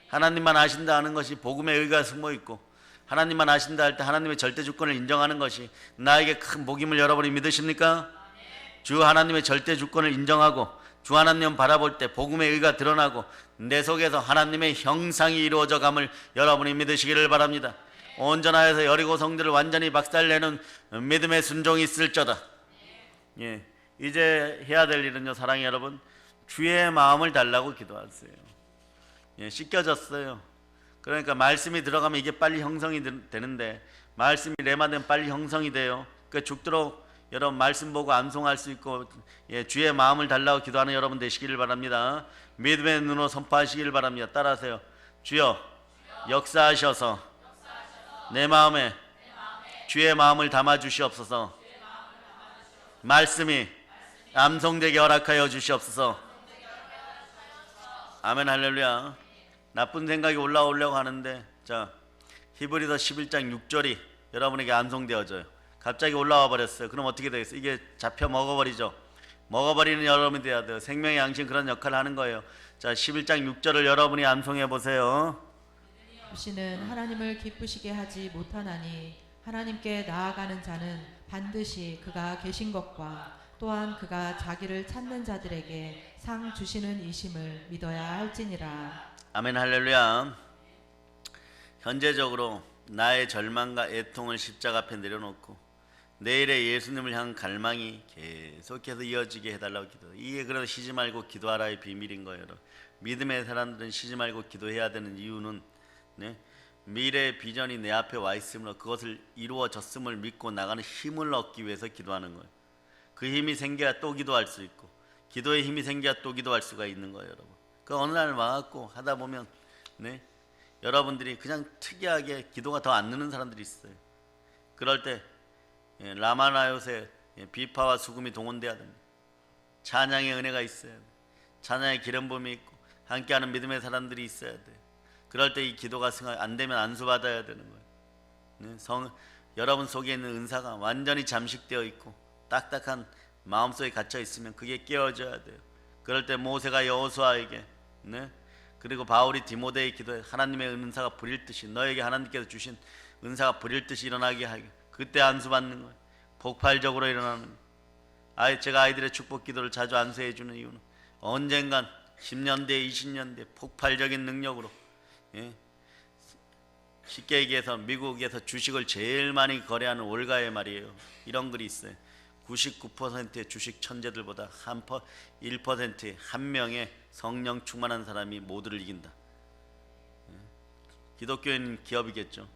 하나님만 아신다 하는 것이 복음의 의가 숨어 있고 하나님만 아신다 할 때 하나님의 절대 주권을 인정하는 것이 나에게 큰 복임을 여러분이 믿으십니까? 주 하나님의 절대 주권을 인정하고 주 하나님 바라볼 때 복음의 의가 드러나고 내 속에서 하나님의 형상이 이루어져 감을 여러분이 믿으시기를 바랍니다. 온전하여서 여리고 성들을 완전히 박살내는 믿음의 순종이 있을저다. 이제 해야 될 일은요, 사랑의 여러분, 주의 마음을 달라고 기도하세요. 씻겨졌어요. 그러니까 말씀이 들어가면 이게 빨리 형성이 되는데 말씀이 레마되면 빨리 형성이 돼요. 그러니까 죽도록 여러분 말씀 보고 암송할 수 있고 주의 마음을 달라고 기도하는 여러분 되시기를 바랍니다. 믿음의 눈으로 선포하시기를 바랍니다. 따라하세요. 주여 역사하셔서 내 마음에 주의 마음을 담아 주시옵소서. 말씀이 암송되게 허락하여 주시옵소서. 아멘 할렐루야. 나쁜 생각이 올라오려고 하는데 자 히브리서 11장 6절이 여러분에게 암송되어져요. 갑자기 올라와 버렸어요. 그럼 어떻게 되겠어요? 이게 잡혀 먹어버리죠. 먹어버리는 여러분이 돼야 돼요. 생명의 양식 그런 역할을 하는 거예요. 자 11장 6절을 여러분이 암송해 보세요. 없이는 하나님을 기쁘시게 하지 못하나니 하나님께 나아가는 자는 반드시 그가 계신 것과 또한 그가 자기를 찾는 자들에게 상 주시는 이심을 믿어야 할지니라. 아멘 할렐루야. 현재적으로 나의 절망과 애통을 십자가 앞에 내려놓고 내일의 예수님을 향한 갈망이 계속해서 이어지게 해달라고 기도해요. 이게 그래서 쉬지 말고 기도하라의 비밀인 거예요. 믿음의 사람들은 쉬지 말고 기도해야 되는 이유는 미래의 비전이 내 앞에 와 있으므로 그것을 이루어졌음을 믿고 나가는 힘을 얻기 위해서 기도하는 거예요. 그 힘이 생겨야 또 기도할 수 있고 기도의 힘이 생겨야 또 기도할 수가 있는 거예요. 여러분 그 어느 날 와갖고 하다 보면 여러분들이 그냥 특이하게 기도가 더 안 느는 사람들이 있어요. 그럴 때 라마나요새 비파와 수금이 동원돼야 됩니다. 찬양의 은혜가 있어야 돼요. 찬양의 기름 부음이 있고 함께하는 믿음의 사람들이 있어야 돼요. 그럴 때 이 기도가 안 되면 안수받아야 되는 거예요. 여러분 속에 있는 은사가 완전히 잠식되어 있고 딱딱한 마음속에 갇혀 있으면 그게 깨어져야 돼요. 그럴 때 모세가 여호수아에게 그리고 바울이 디모데에 기도해 하나님의 은사가 부릴 듯이 너에게 하나님께서 주신 은사가 부릴 듯이 일어나게 하게 그때 안수받는 거예요. 폭발적으로 일어나는 거예요. 제가 아이들의 축복 기도를 자주 안수해 주는 이유는 언젠간 10년 뒤에 20년 뒤에 폭발적인 능력으로 쉽게 얘기해서 미국에서 주식을 제일 많이 거래하는 올가의 말이에요. 이런 글이 있어요. 99%의 주식 천재들보다 1%의 한 명의 성령 충만한 사람이 모두를 이긴다. 기독교인 기업이겠죠.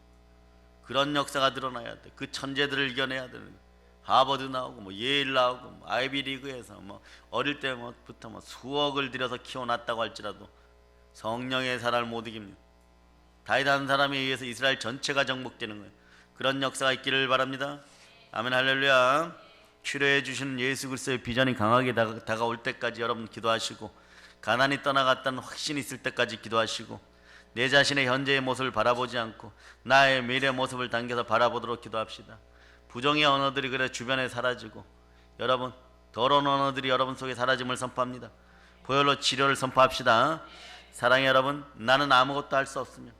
그런 역사가 드러나야 돼. 그 천재들을 이겨내야 되는 거예요. 하버드 나오고 예일 나오고 아이비리그에서 어릴 때부터 수억을 들여서 키워놨다고 할지라도 성령의 사람을 못 이깁니다. 다윗 한 사람에 의해서 이스라엘 전체가 정복되는 거예요. 그런 역사가 있기를 바랍니다. 아멘 할렐루야. 치료해 주시는 예수 그리스도의 비전이 강하게 다가올 때까지 여러분 기도하시고 가난이 떠나갔다는 확신이 있을 때까지 기도하시고 내 자신의 현재의 모습을 바라보지 않고 나의 미래 모습을 당겨서 바라보도록 기도합시다. 부정의 언어들이 그래 주변에 사라지고 여러분 더러운 언어들이 여러분 속에 사라짐을 선포합니다. 보혈로 치료를 선포합시다. 사랑의 여러분, 나는 아무것도 할 수 없으며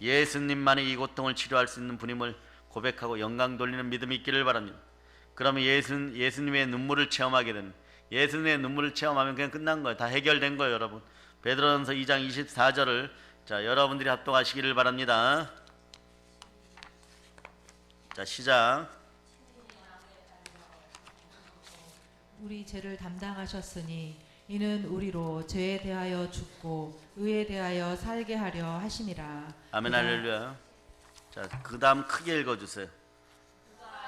예수님만이 이 고통을 치료할 수 있는 분임을 고백하고 영광 돌리는 믿음이 있기를 바랍니다. 그러면 예수님의 눈물을 체험하게 됩니다. 예수님의 눈물을 체험하면 그냥 끝난 거예요. 다 해결된 거예요. 여러분 베드로전서 2장 24절을 자 여러분들이 합독하시기를 바랍니다. 자 시작. 우리 죄를 담당하셨으니 이는 우리로 죄에 대하여 죽고 의에 대하여 살게 하려 하심이라. 아멘 할렐루야. 자 그 다음 크게 읽어주세요.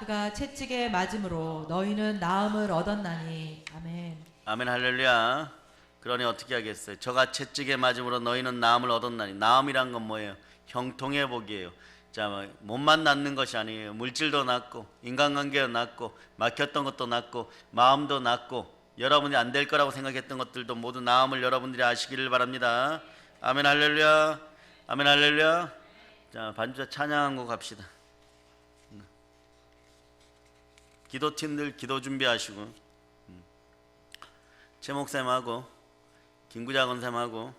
그가 채찍에 맞음으로 너희는 나음을 얻었나니. 아멘. 아멘 할렐루야. 그러니 어떻게 하겠어요? 저가 채찍에 맞음으로 너희는 나음을 얻었나니. 나음이란 건 뭐예요? 형통의 복이에요. 자, 몸만 낫는 것이 아니에요. 물질도 낫고 인간관계도 낫고 막혔던 것도 낫고 마음도 낫고 여러분이 안 될 거라고 생각했던 것들도 모두 나음을 여러분들이 아시기를 바랍니다. 아멘 할렐루야. 아멘 할렐루야. 자 반주자 찬양한 곡 갑시다. 기도팀들 기도 준비하시고 최 목사님하고 김구자 권사님하고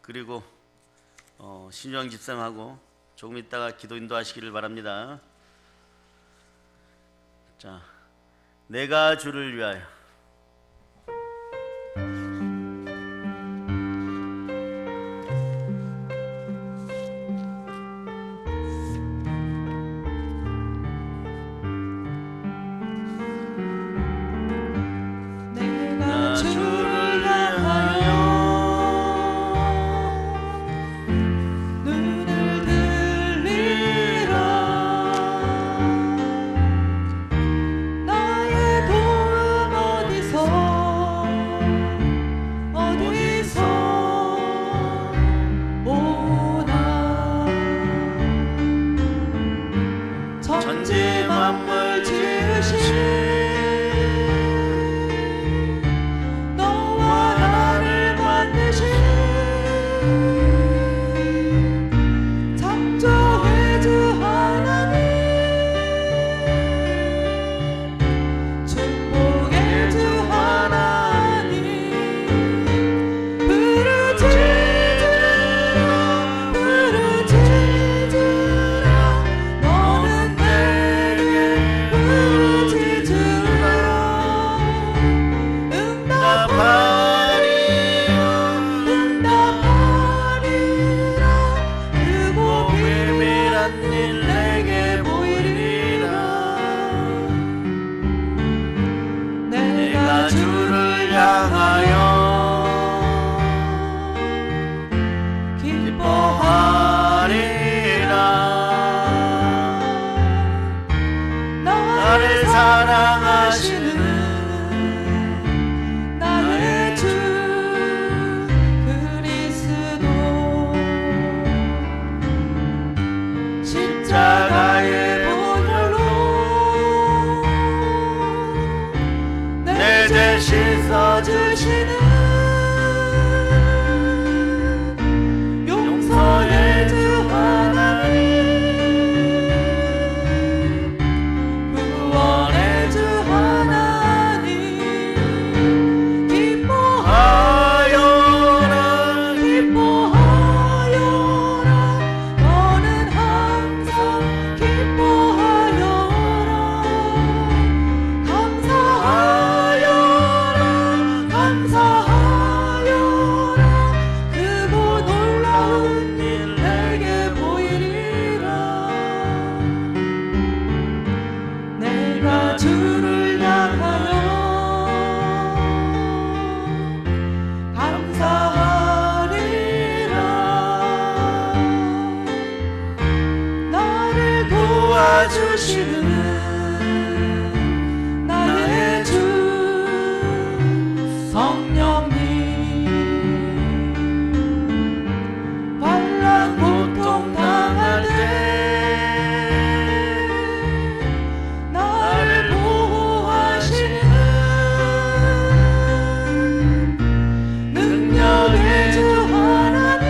그리고 신주영 집사님하고 조금 있다가 기도 인도하시기를 바랍니다. 자, 내가 주를 위하여 나 천지 만물 지으신 너와 나를 만드신 창조의 주 하나님 축복의 주 하나님 부르짖으라 너는 내게 부르짖으라 응답하리라 크고 비밀한 일 내게 보이리라 내가 주를 향하여 기뻐하리라 나를 사랑하시는 나의 주 그리스도 십자가의 보혈로 내 죄 씻어주시는 용서의 주 하나님 구원의 주 하나님 기뻐하여라 기뻐하여라 너는 항상 기뻐하여라 감사하여라 감사하여라 크고 놀라운 일 내게 보이리라 내가 주를 향하여 감사하리라 나를 도와주시는 나의 주 성령님 환난 고통 당할 때 나를 보호하시는 능력의 주 하나님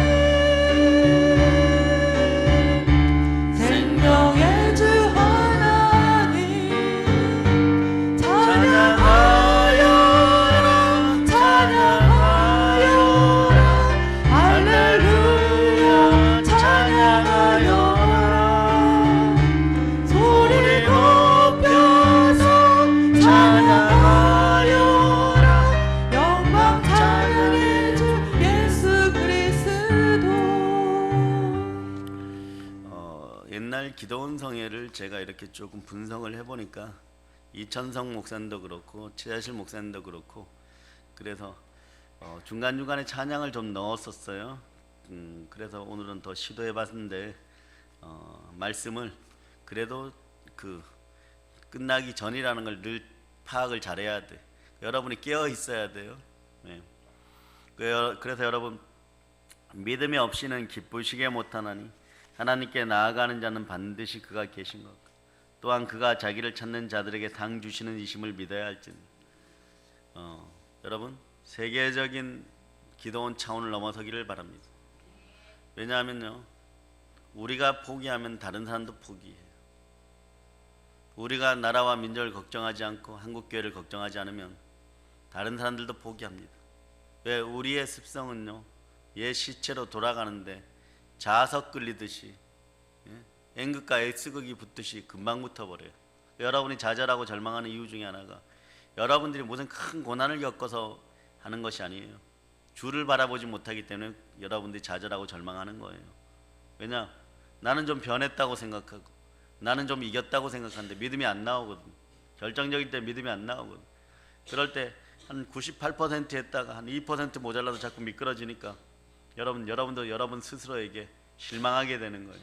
생명의 주 하나님 찬양하여라 찬양하여라 할렐루야 찬양하여라 소리 높여서 찬양하여라 영광 찬양의 주 예수 그리스도 옛날 기도원 성회를 제가 이렇게 조금 분석을 해보니까 이천성 목사님도 그렇고 최하실 목사님도 그렇고 그래서 중간중간에 찬양을 좀 넣었었어요. 그래서 오늘은 더 시도해봤는데 말씀을 그래도 그 끝나기 전이라는 걸 늘 파악을 잘해야 돼. 여러분이 깨어 있어야 돼요. 네. 그래서 여러분 믿음이 없이는 기쁘시게 못하나니 하나님께 나아가는 자는 반드시 그가 계신 것 또한 그가 자기를 찾는 자들에게 상 주시는 이심을 믿어야 할지니 여러분 세계적인 기도원 차원을 넘어서기를 바랍니다. 왜냐하면요 우리가 포기하면 다른 사람도 포기해요. 우리가 나라와 민족을 걱정하지 않고 한국교회를 걱정하지 않으면 다른 사람들도 포기합니다. 왜? 우리의 습성은요 옛 시체로 돌아가는데 자석 끌리듯이 N극과 S극이 붙듯이 금방 붙어버려요. 여러분이 좌절하고 절망하는 이유 중에 하나가 여러분들이 무슨 큰 고난을 겪어서 하는 것이 아니에요. 주를 바라보지 못하기 때문에 여러분들이 좌절하고 절망하는 거예요. 왜냐? 나는 좀 변했다고 생각하고 나는 좀 이겼다고 생각하는데 믿음이 안 나오거든. 결정적일 때 믿음이 안 나오거든. 그럴 때 한 98% 했다가 한 2% 모자라도 자꾸 미끄러지니까 여러분도 여러분 스스로에게 실망하게 되는 거예요.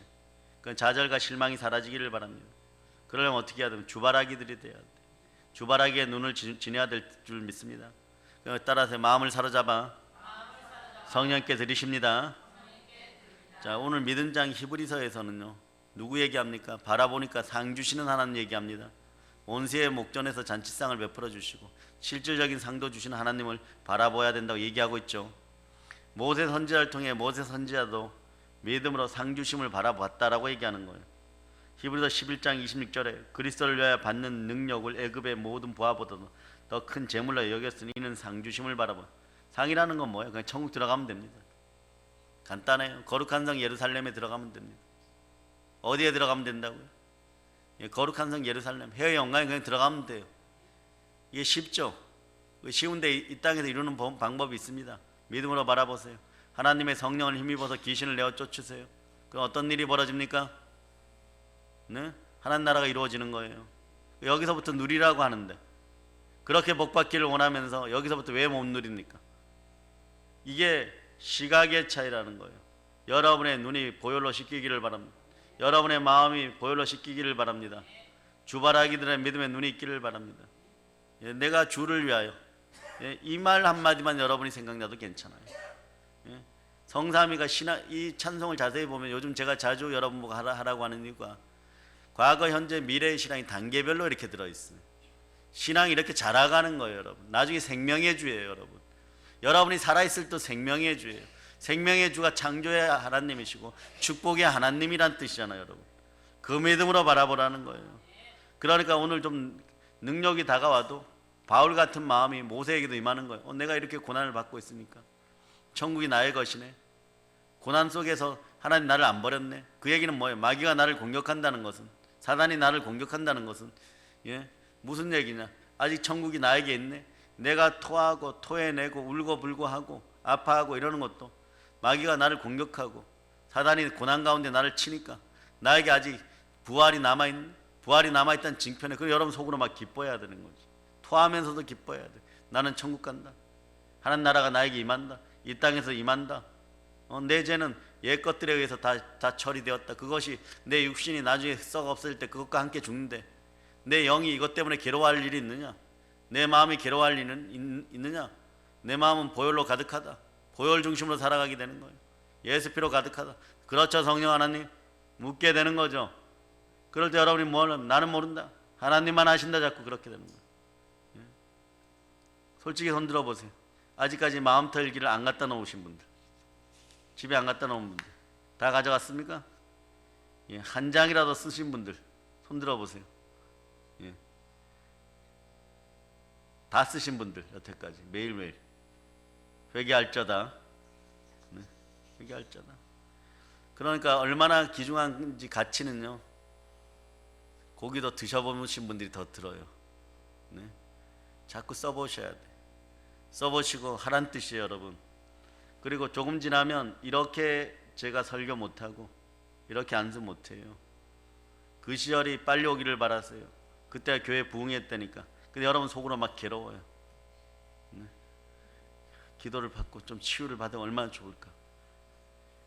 그 좌절과 실망이 사라지기를 바랍니다. 그러려면 어떻게 해야 되면 주바라기들이 돼야 돼. 주바라기에 눈을 지녀야 될 줄 믿습니다. 따라서 마음을 사로잡아 성령께 드리십니다. 자, 오늘 믿음 장 히브리서에서는요 누구 얘기합니까? 바라보니까 상 주시는 하나님 얘기합니다. 온세의 목전에서 잔치상을 베풀어 주시고 실질적인 상도 주시는 하나님을 바라봐야 된다고 얘기하고 있죠. 모세 선지자를 통해 모세 선지자도 믿음으로 상 주심을 바라봤다라고 얘기하는 거예요. 히브리서 11장 26절에 그리스도를 위하여 받는 능력을 애굽의 모든 부하보다도 더 큰 재물로 여겼으니 이는 상 주심을 바라봐. 상이라는 건 뭐예요? 그냥 천국 들어가면 됩니다. 간단해요. 거룩한 성 예루살렘에 들어가면 됩니다. 어디에 들어가면 된다고요? 예, 거룩한 성 예루살렘, 해의 영광에 그냥 들어가면 돼요. 이게 쉽죠? 쉬운데 이 땅에서 이루는 방법이 있습니다. 믿음으로 바라보세요. 하나님의 성령을 힘입어서 귀신을 내어 쫓으세요. 그럼 어떤 일이 벌어집니까? 네? 하나님 나라가 이루어지는 거예요. 여기서부터 누리라고 하는데 그렇게 복받기를 원하면서 여기서부터 왜 못 누립니까? 이게 시각의 차이라는 거예요. 여러분의 눈이 보혈로 씻기기를 바랍니다. 여러분의 마음이 보혈로 씻기기를 바랍니다. 주바라기들의 믿음의 눈이 있기를 바랍니다. 예, 내가 주를 위하여, 예, 이 말 한마디만 여러분이 생각나도 괜찮아요. 예, 성삼위가 이 찬송을 자세히 보면 요즘 제가 자주 여러분 보고 하라고 하는 이유가 과거, 현재, 미래의 신앙이 단계별로 이렇게 들어있어요. 신앙이 이렇게 자라가는 거예요, 여러분. 나중에 생명의 주예요, 여러분. 여러분이 살아있을 때 생명의 주예요. 생명의 주가 창조의 하나님이시고 축복의 하나님이란 뜻이잖아요, 여러분. 그 믿음으로 바라보라는 거예요. 그러니까 오늘 좀 능력이 다가와도 바울 같은 마음이 모세에게도 임하는 거예요. 내가 이렇게 고난을 받고 있으니까 천국이 나의 것이네. 고난 속에서 하나님 나를 안 버렸네. 그 얘기는 뭐예요? 마귀가 나를 공격한다는 것은, 사단이 나를 공격한다는 것은, 예? 무슨 얘기냐? 아직 천국이 나에게 있네. 내가 토하고 토해내고 울고불고 하고 아파하고 이러는 것도 마귀가 나를 공격하고 사단이 고난 가운데 나를 치니까 나에게 아직 부활이 남아있네. 부활이 남아있다는 징표네. 그럼 여러분 속으로 막 기뻐해야 되는 거지. 토하면서도 기뻐해야 돼. 나는 천국 간다. 하나님 나라가 나에게 임한다. 이 땅에서 임한다. 내 죄는 옛 것들에 의해서 다 처리되었다. 그것이 내 육신이 나중에 썩 없을 때 그것과 함께 죽는데 내 영이 이것 때문에 괴로워할 일이 있느냐? 내 마음이 괴로워할 일은 있느냐? 내 마음은 보혈로 가득하다. 보혈 중심으로 살아가게 되는 거예요. 예수 피로 가득하다. 그렇죠, 성령 하나님? 묻게 되는 거죠. 그럴 때 여러분이 나는 모른다. 하나님만 하신다. 자꾸 그렇게 되는 거예요. 예? 솔직히 손 들어보세요. 아직까지 마음 털기를 안 갖다 놓으신 분들, 집에 안 갖다 놓은 분들 다 가져갔습니까? 예, 한 장이라도 쓰신 분들 손 들어보세요. 예. 다 쓰신 분들 여태까지 매일매일 회개할자다. 네, 회개할자다. 그러니까 얼마나 귀중한지 가치는요, 고기도 드셔보신 분들이 더 들어요. 네. 자꾸 써보셔야 돼. 써보시고 하란 뜻이에요, 여러분. 그리고 조금 지나면 이렇게 제가 설교 못하고 이렇게 안수 못해요. 그 시절이 빨리 오기를 바라세요. 그때 교회 부흥했다니까. 근데 여러분 속으로 막 괴로워요. 네. 기도를 받고 좀 치유를 받으면 얼마나 좋을까.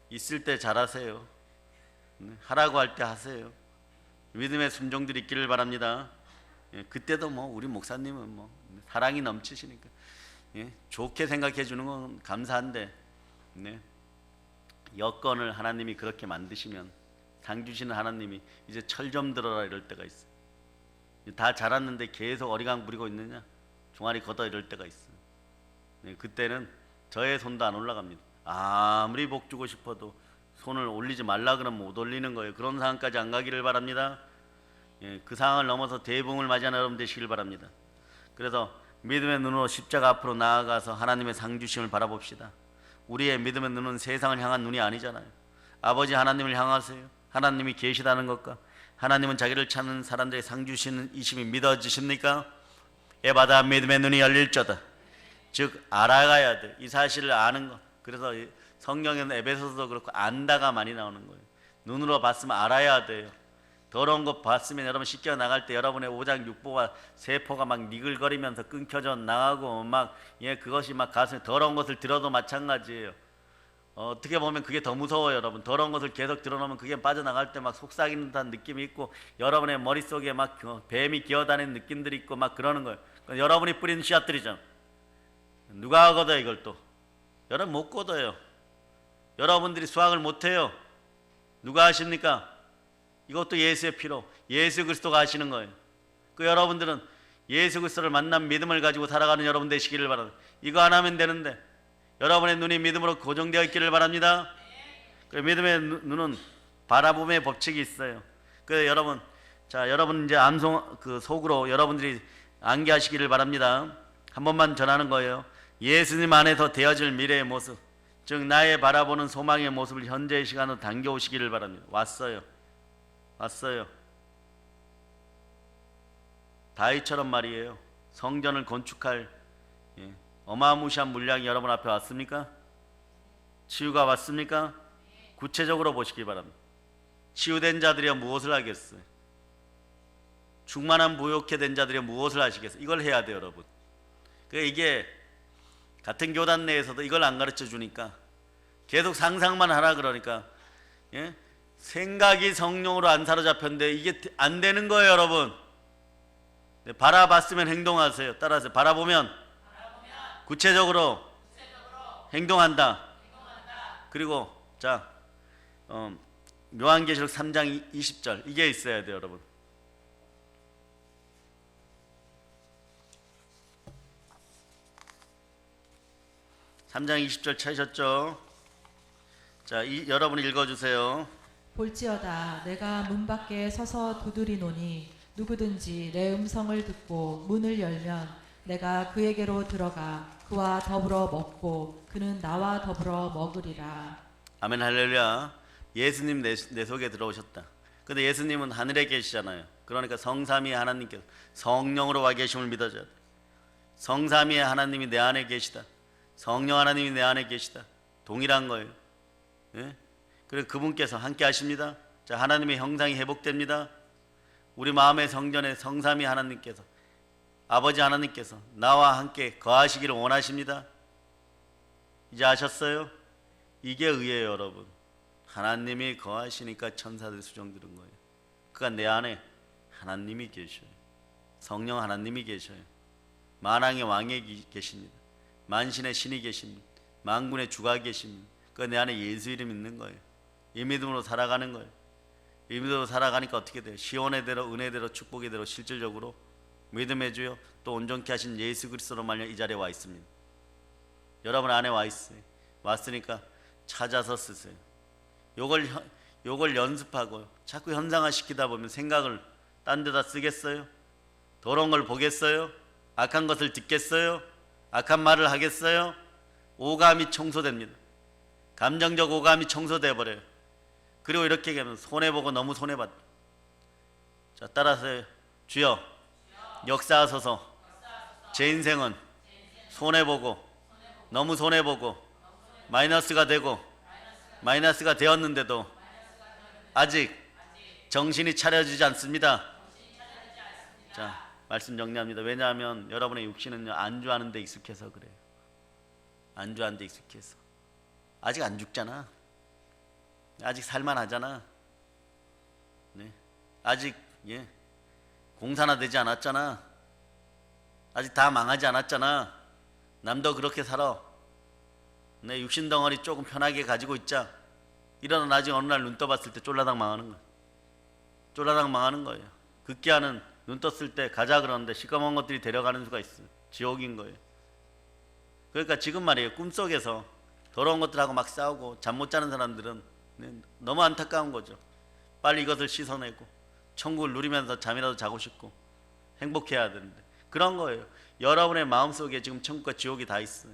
있을 때 잘하세요. 네. 하라고 할 때 하세요. 믿음의 순종들이 있기를 바랍니다. 예. 그때도 우리 목사님은 사랑이 넘치시니까, 예. 좋게 생각해 주는 건 감사한데, 네. 여건을 하나님이 그렇게 만드시면 상 주시는 하나님이 이제 철 좀 들어라 이럴 때가 있어요. 다 자랐는데 계속 어리광 부리고 있느냐? 종아리 걷어 이럴 때가 있어요. 네, 그때는 저의 손도 안 올라갑니다. 아무리 복 주고 싶어도 손을 올리지 말라 그러면 못 올리는 거예요. 그런 상황까지 안 가기를 바랍니다. 예, 그 상황을 넘어서 대붕을 맞이하는 여러분 되시길 바랍니다. 그래서 믿음의 눈으로 십자가 앞으로 나아가서 하나님의 상 주심을 바라봅시다. 우리의 믿음의 눈은 세상을 향한 눈이 아니잖아요. 아버지 하나님을 향하세요. 하나님이 계시다는 것과 하나님은 자기를 찾는 사람들의 상 주시는 이심이 믿어지십니까? 에바다 믿음의 눈이 열릴저다. 즉 알아가야 돼. 이 사실을 아는 것. 그래서 성경에는 에베소서도 그렇고 안다가 많이 나오는 거예요. 눈으로 봤으면 알아야 돼요. 더러운 것 봤으면 여러분 씻겨 나갈 때 여러분의 오장 육부와 세포가 막 니글거리면서 끊겨져 나가고 그것이 막 가슴에 더러운 것을 들어도 마찬가지예요. 어떻게 보면 그게 더 무서워요, 여러분. 더러운 것을 계속 들어놓으면 그게 빠져나갈 때 막 속삭이는 듯한 느낌이 있고 여러분의 머릿속에 막 뱀이 기어다니는 느낌들이 있고 막 그러는 거예요. 여러분이 뿌린 씨앗들이죠. 누가 걷어요, 이걸 또? 여러분 못 걷어요. 여러분들이 수확을 못해요. 누가 하십니까? 이것도 예수의 피로 예수 그리스도가 하시는 거예요. 그 여러분들은 예수 그리스도를 만난 믿음을 가지고 살아가는 여러분 되시기를 바랍니다. 이거 안 하면 되는데 여러분의 눈이 믿음으로 고정되어 있기를 바랍니다. 그 믿음의 눈은 바라봄의 법칙이 있어요. 그 여러분, 자 여러분 이제 암송 그 속으로 여러분들이 암기하시기를 바랍니다. 한 번만 전하는 거예요. 예수님 안에서 되어질 미래의 모습, 즉 나의 바라보는 소망의 모습을 현재의 시간으로 당겨오시기를 바랍니다. 왔어요. 다윗처럼 말이에요. 성전을 건축할 어마무시한 물량이 여러분 앞에 왔습니까? 치유가 왔습니까? 구체적으로 보시기 바랍니다. 치유된 자들이야 무엇을 하겠어요? 충만한 무욕해 된 자들이야 무엇을 하시겠어요? 이걸 해야 돼요, 여러분. 그러니까 이게 같은 교단 내에서도 이걸 안 가르쳐 주니까 계속 상상만 하라 그러니까 생각이 성령으로 안 사로잡혔는데 이게 안 되는 거예요, 여러분. 바라봤으면 행동하세요. 따라서 바라보면 구체적으로 행동한다. 그리고 자 요한계시록 3장 20절 이게 있어야 돼요, 여러분. (3장 20절) 찾으셨죠? 자, 여러분 읽어주세요. 볼지어다 내가 문 밖에 서서 두드리노니 누구든지 내 음성을 듣고 문을 열면 내가 그에게로 들어가 그와 더불어 먹고 그는 나와 더불어 먹으리라. 아멘 할렐루야. 예수님 내 속에 들어오셨다. 근데 예수님은 하늘에 계시잖아요. 그러니까 성삼위의 하나님께서 성령으로 와 계심을 믿어줘야 돼. 성삼위의 하나님이 내 안에 계시다. 성령 하나님이 내 안에 계시다. 동일한 거예요. 그래서 그분께서 함께 하십니다. 자, 하나님의 형상이 회복됩니다. 우리 마음의 성전에 성삼위 하나님께서 아버지 하나님께서 나와 함께 거하시기를 원하십니다. 이제 아셨어요? 이게 의예요, 여러분. 하나님이 거하시니까 천사들 수종 들은 거예요. 그러니까 내 안에 하나님이 계셔요. 성령 하나님이 계셔요. 만왕의 왕이 계십니다. 만신의 신이 계십니다. 만군의 주가 계십니다. 그 내 안에 예수 이름 있는 거예요. 이 믿음으로 살아가는 거예요. 이 믿음으로 살아가니까 어떻게 돼요? 시온의 대로 은혜대로 축복의 대로 실질적으로 믿음의 주요 또 온전케 하신 예수 그리스도로 말미암아 이 자리에 와 있습니다. 여러분 안에 와 있어요. 왔으니까 찾아서 쓰세요. 요걸 연습하고요. 자꾸 현상화 시키다 보면 생각을 딴 데다 쓰겠어요? 더러운 걸 보겠어요? 악한 것을 듣겠어요? 악한 말을 하겠어요? 오감이 청소됩니다. 감정적 오감이 청소돼 버려요. 그리고 이렇게 하면 손해보고 너무 손해받다. 자, 따라서 주여 역사하소서. 제 인생은 손해보고 너무 손해보고 마이너스가 되고 마이너스가 되었는데도 아직 정신이 차려지지 않습니다. 자, 말씀 정리합니다. 왜냐하면 여러분의 육신은요 안주하는 데 익숙해서 그래요. 안주하는 데 익숙해서. 아직 안 죽잖아. 아직 살만하잖아. 네. 아직 공산화 되지 않았잖아. 아직 다 망하지 않았잖아. 남도 그렇게 살아. 내 육신 덩어리 조금 편하게 가지고 있자. 이러다 나중에 어느 날 눈 떠봤을 때 쫄라당 망하는 거야. 쫄라당 망하는 거예요. 극기야는 눈 떴을 때 가자 그러는데 시꺼먼 것들이 데려가는 수가 있어요. 지옥인 거예요. 그러니까 지금 말이에요. 꿈속에서 더러운 것들하고 막 싸우고 잠 못 자는 사람들은 너무 안타까운 거죠. 빨리 이것을 씻어내고 천국을 누리면서 잠이라도 자고 싶고 행복해야 되는데 그런 거예요. 여러분의 마음속에 지금 천국과 지옥이 다 있어요.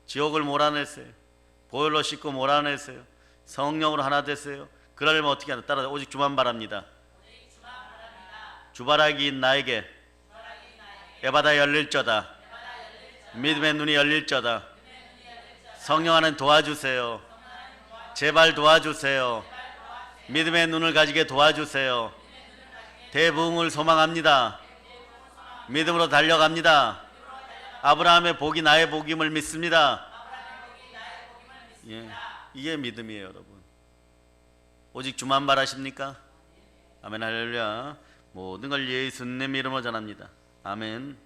지옥을 몰아냈어요. 보혈로 씻고 몰아냈어요. 성령으로 하나 됐어요. 그러려면 어떻게 하나? 따라 오직 주만 바랍니다. 주바라기인 나에게 에바다 열릴저다. 믿음의 눈이 열릴저다. 성령 하나님 도와주세요. 제발 도와주세요. 믿음의 눈을 가지게 도와주세요. 대부흥을 소망합니다. 믿음으로 달려갑니다. 아브라함의 복이 나의 복임을 믿습니다. 이게 믿음이에요, 여러분. 오직 주만 바라십니까? 아멘 할렐루야. 모든 걸 예수님 이름으로 전합니다. 아멘.